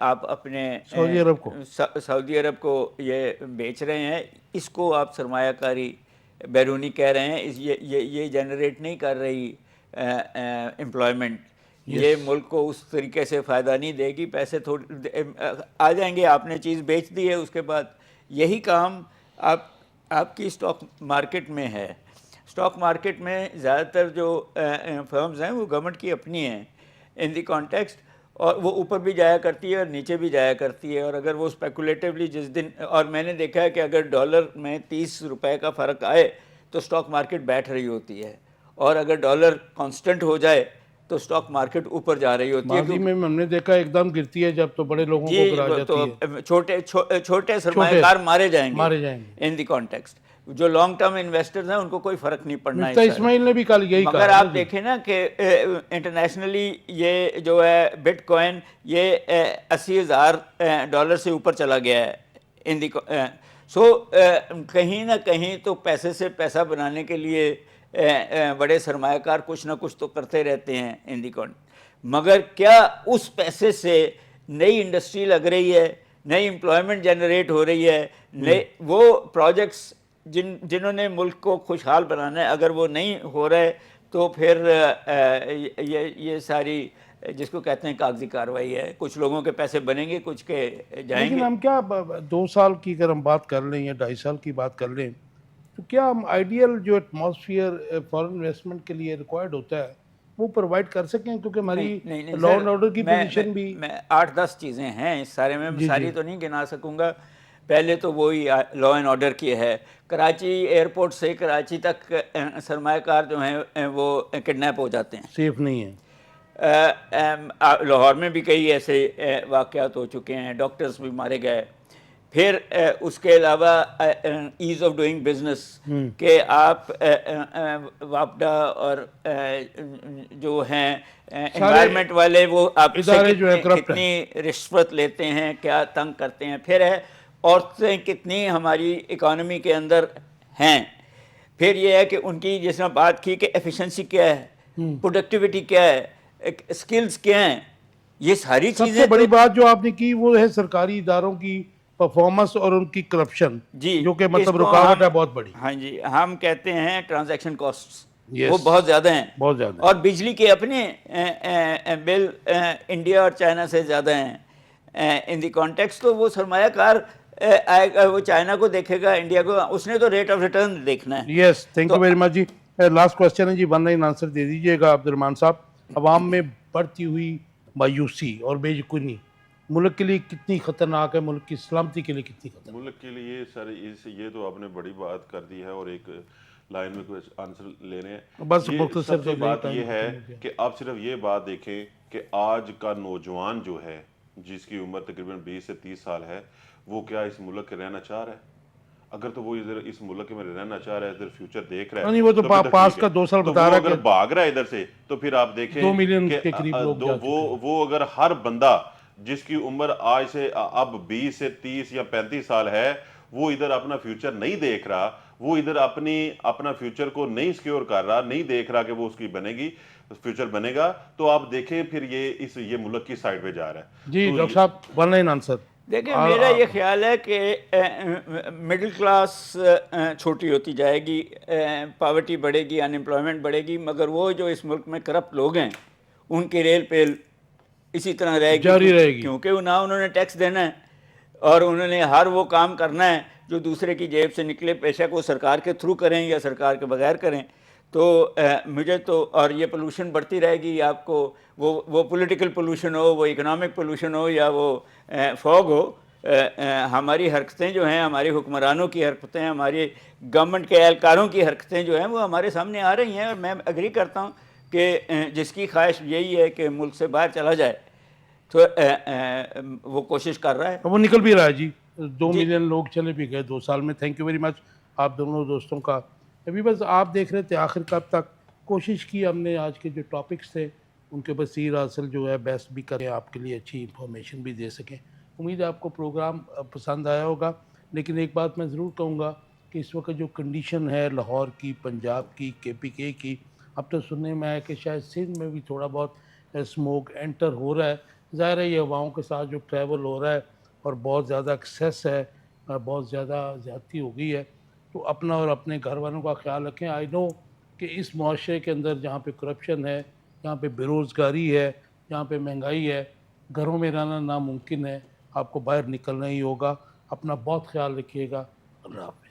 آپ اپنے سعودی عرب کو یہ بیچ رہے ہیں, اس کو آپ سرمایہ کاری بیرونی کہہ رہے ہیں. یہ جنریٹ نہیں کر رہی امپلائمنٹ, یہ ملک کو اس طریقے سے فائدہ نہیں دے گی. پیسے تھوڑے آ جائیں گے, آپ نے چیز بیچ دی ہے, اس کے بعد یہی کام آپ کی اسٹاک مارکیٹ میں ہے. اسٹاک مارکیٹ میں زیادہ تر جو فرمز ہیں وہ گورنمنٹ کی اپنی ہیں, ان دی کانٹیکسٹ, اور وہ اوپر بھی جایا کرتی ہے اور نیچے بھی جایا کرتی ہے. اور اگر وہ اسپیکولیٹولی جس دن, اور میں نے دیکھا ہے کہ اگر ڈالر میں 30 روپے کا فرق آئے تو اسٹاک مارکیٹ بیٹھ رہی ہوتی ہے, اور اگر ڈالر کانسٹنٹ ہو جائے تو اسٹاک مارکیٹ اوپر جا رہی ہوتی ہے. ماضی میں ہم نے دیکھا ایک دم گرتی ہے جب تو بڑے لوگوں کو گرا جی, جاتی تو ہے, چھوٹے سرمایہ کار مارے جائیں مارے گے جائیں گے. ان دی کانٹیکسٹ. جو لانگ ٹرم انویسٹرز ہیں ان کو کوئی فرق نہیں پڑنا مفتاح ہے. اسماعیل نے بھی کل یہی کہا. مگر آپ دیکھیں نا کہ انٹرنیشنلی یہ جو ہے بٹ کوائن یہ $80,000 سے اوپر چلا گیا ہے ان دی. سو کہیں نہ کہیں تو پیسے سے پیسہ بنانے کے لیے بڑے سرمایہ کار کچھ نہ کچھ تو کرتے رہتے ہیں ان دی. مگر کیا اس پیسے سے نئی انڈسٹری لگ رہی ہے, نئی امپلائمنٹ جنریٹ ہو رہی ہے, نئے وہ پروجیکٹس جنہوں نے ملک کو خوشحال بنانا ہے, اگر وہ نہیں ہو رہے تو پھر یہ ساری جس کو کہتے ہیں کاغذی کارروائی ہے. کچھ لوگوں کے پیسے بنیں گے, کچھ کے جائیں لیکن گے. ہم کیا 2 سال کی اگر ہم بات کر لیں یا 2.5 سال کی بات کر لیں تو کیا ہم آئیڈیل جو ایٹماسفیئر فارن انویسٹمنٹ کے لیے ریکوائرڈ ہوتا ہے وہ پرووائڈ کر سکیں, کیونکہ ہماری لا اینڈ آرڈر کی پوزیشن بھی 8-10 چیزیں ہیں اس سارے میں, ساری تو نہیں گنا سکوں گا. پہلے تو وہی لا اینڈ آرڈر کی ہے. کراچی ایئرپورٹ سے کراچی تک سرمایہ کار جو ہیں وہ کڈنیپ ہو جاتے ہیں, سیف نہیں ہے. لاہور میں بھی کئی ایسے واقعات ہو چکے ہیں, ڈاکٹرز بھی مارے گئے. پھر اس کے علاوہ ایز آف ڈوئنگ بزنس کہ آپ واپڈا اور جو ہیں انوائرمنٹ والے وہ آپ سے کتنی رشوت لیتے ہیں, کیا تنگ کرتے ہیں. پھر ہے عورتیں کتنی ہماری اکانومی کے اندر ہیں. پھر یہ ہے کہ ان کی جس نے بات کی کہ ایفیشنسی کیا ہے, پروڈکٹیوٹی کیا ہے, اسکلز کیا ہیں, یہ ساری چیزیں. سب سے بڑی بات جو آپ نے کی وہ ہے سرکاری اداروں کی پرفارمنس اور ان کی کرپشن, جی, جو کہ مطلب رکاوٹ ہے بہت بڑی. ہاں جی, ہم کہتے ہیں ٹرانزیکشن کاسٹس وہ بہت زیادہ ہیں, بہت زیادہ. اور بجلی کے اپنے بل انڈیا اور چائنا سے زیادہ ہیں ان دی کانٹیکسٹ. تو وہ سرمایہ کار آئے گا, وہ چائنا کو دیکھے گا, انڈیا کو, اس نے تو ریٹ آف ریٹرن دیکھنا ہے. Yes, thank you very much جی. لاسٹ کوسچن ہے جی, 1 لائن آنسر دے دیجیے گا عبد الرحمان صاحب. عوام میں بڑھتی ہوئی مایوسی اور بے یقینی ملک کے لیے کتنی خطرناک ہے, ملک کی سلامتی کے لیے کتنی خطرناک؟ ملک کے لیے سر یہ تو آپ نے بڑی بات کر دی ہے, اور ایک لائن میں کوئی آنسر لینے ہیں. بس سب سے بات یہ ہے کہ آپ صرف یہ بات دیکھیں کہ آج کا نوجوان جو ہے جس کی عمر تقریباً 20 سے 30 سال ہے, وہ کیا اس ملک کے رہنا چاہ رہا ہے؟ اگر تو وہ ادھر اس ملک میں رہنا چاہ رہا ہے, ادھر فیوچر دیکھ رہا ہے, نہیں وہ تو پاس کا 2 سال بتا رہا ہے, اگر بھاگ رہا ہے ادھر سے, تو پھر آپ دیکھیں 2 ملین کے قریب لوگ جا چکے ہیں. وہ اگر ہر بندہ جس کی عمر آج سے اب 20 سے 30 یا 35 سال ہے, وہ ادھر اپنا فیوچر نہیں دیکھ رہا, وہ ادھر اپنا فیوچر کو نہیں سیکیور کر رہا, نہیں دیکھ رہا کہ وہ اس کی فیوچر بنے گا, تو آپ دیکھیں پھر یہ ملک کی سائڈ پہ جا رہا ہے. جی ڈاکٹر صاحب 1 لائن آنسر. دیکھیں میرا یہ خیال ہے کہ مڈل کلاس چھوٹی ہوتی جائے گی, پاورٹی بڑھے گی, ان امپلائمنٹ بڑھے گی, مگر وہ جو اس ملک میں کرپٹ لوگ ہیں ان کی ریل پیل اسی طرح رہے گی, جاری رہے گی, کیونکہ نہ انہوں نے ٹیکس دینا ہے اور انہوں نے ہر وہ کام کرنا ہے جو دوسرے کی جیب سے نکلے, پیشہ کو سرکار کے تھرو کریں یا سرکار کے بغیر کریں. تو مجھے تو, اور یہ پولوشن بڑھتی رہے گی, آپ کو وہ پولیٹیکل پولوشن ہو, وہ اکنامک پولوشن ہو, یا وہ فوگ ہو, ہماری حرکتیں جو ہیں, ہماری حکمرانوں کی حرکتیں, ہماری گورنمنٹ کے اہلکاروں کی حرکتیں جو ہیں وہ ہمارے سامنے آ رہی ہیں. اور میں اگری کرتا ہوں کہ جس کی خواہش یہی ہے کہ ملک سے باہر چلا جائے تو وہ کوشش کر رہا ہے, وہ نکل بھی رہا ہے جی. 2 ملین لوگ چلے بھی گئے 2 سال میں. تھینک یو ویری مچ آپ دونوں دوستوں کا. ابھی بس آپ دیکھ رہے تھے آخر کب تک کوشش کی ہم نے, آج کے جو ٹاپکس تھے ان کے بصیر حاصل جو ہے بیسٹ بھی کریں, آپ کے لیے اچھی انفارمیشن بھی دے سکیں. امید ہے آپ کو پروگرام پسند آیا ہوگا. لیکن ایک بات میں ضرور کہوں گا کہ اس وقت جو کنڈیشن ہے لاہور کی, پنجاب کی, KPK کی, اب تو سننے میں آیا کہ شاید سندھ میں بھی تھوڑا بہت اسموک انٹر ہو رہا ہے. ظاہر ہے یہ ہواؤں کے ساتھ جو ٹریول ہو رہا ہے اور بہت زیادہ ایکسیس ہے, بہت زیادہ زیادتی ہو گئی ہے, تو اپنا اور اپنے گھر والوں کا خیال رکھیں. آئی نو کہ اس معاشرے کے اندر جہاں پہ کرپشن ہے, جہاں پہ بے روزگاری ہے, جہاں پہ مہنگائی ہے, گھروں میں رہنا ناممکن ہے. آپ کو باہر نکلنا ہی ہوگا. اپنا بہت خیال رکھیے گا. اللہ حافظ.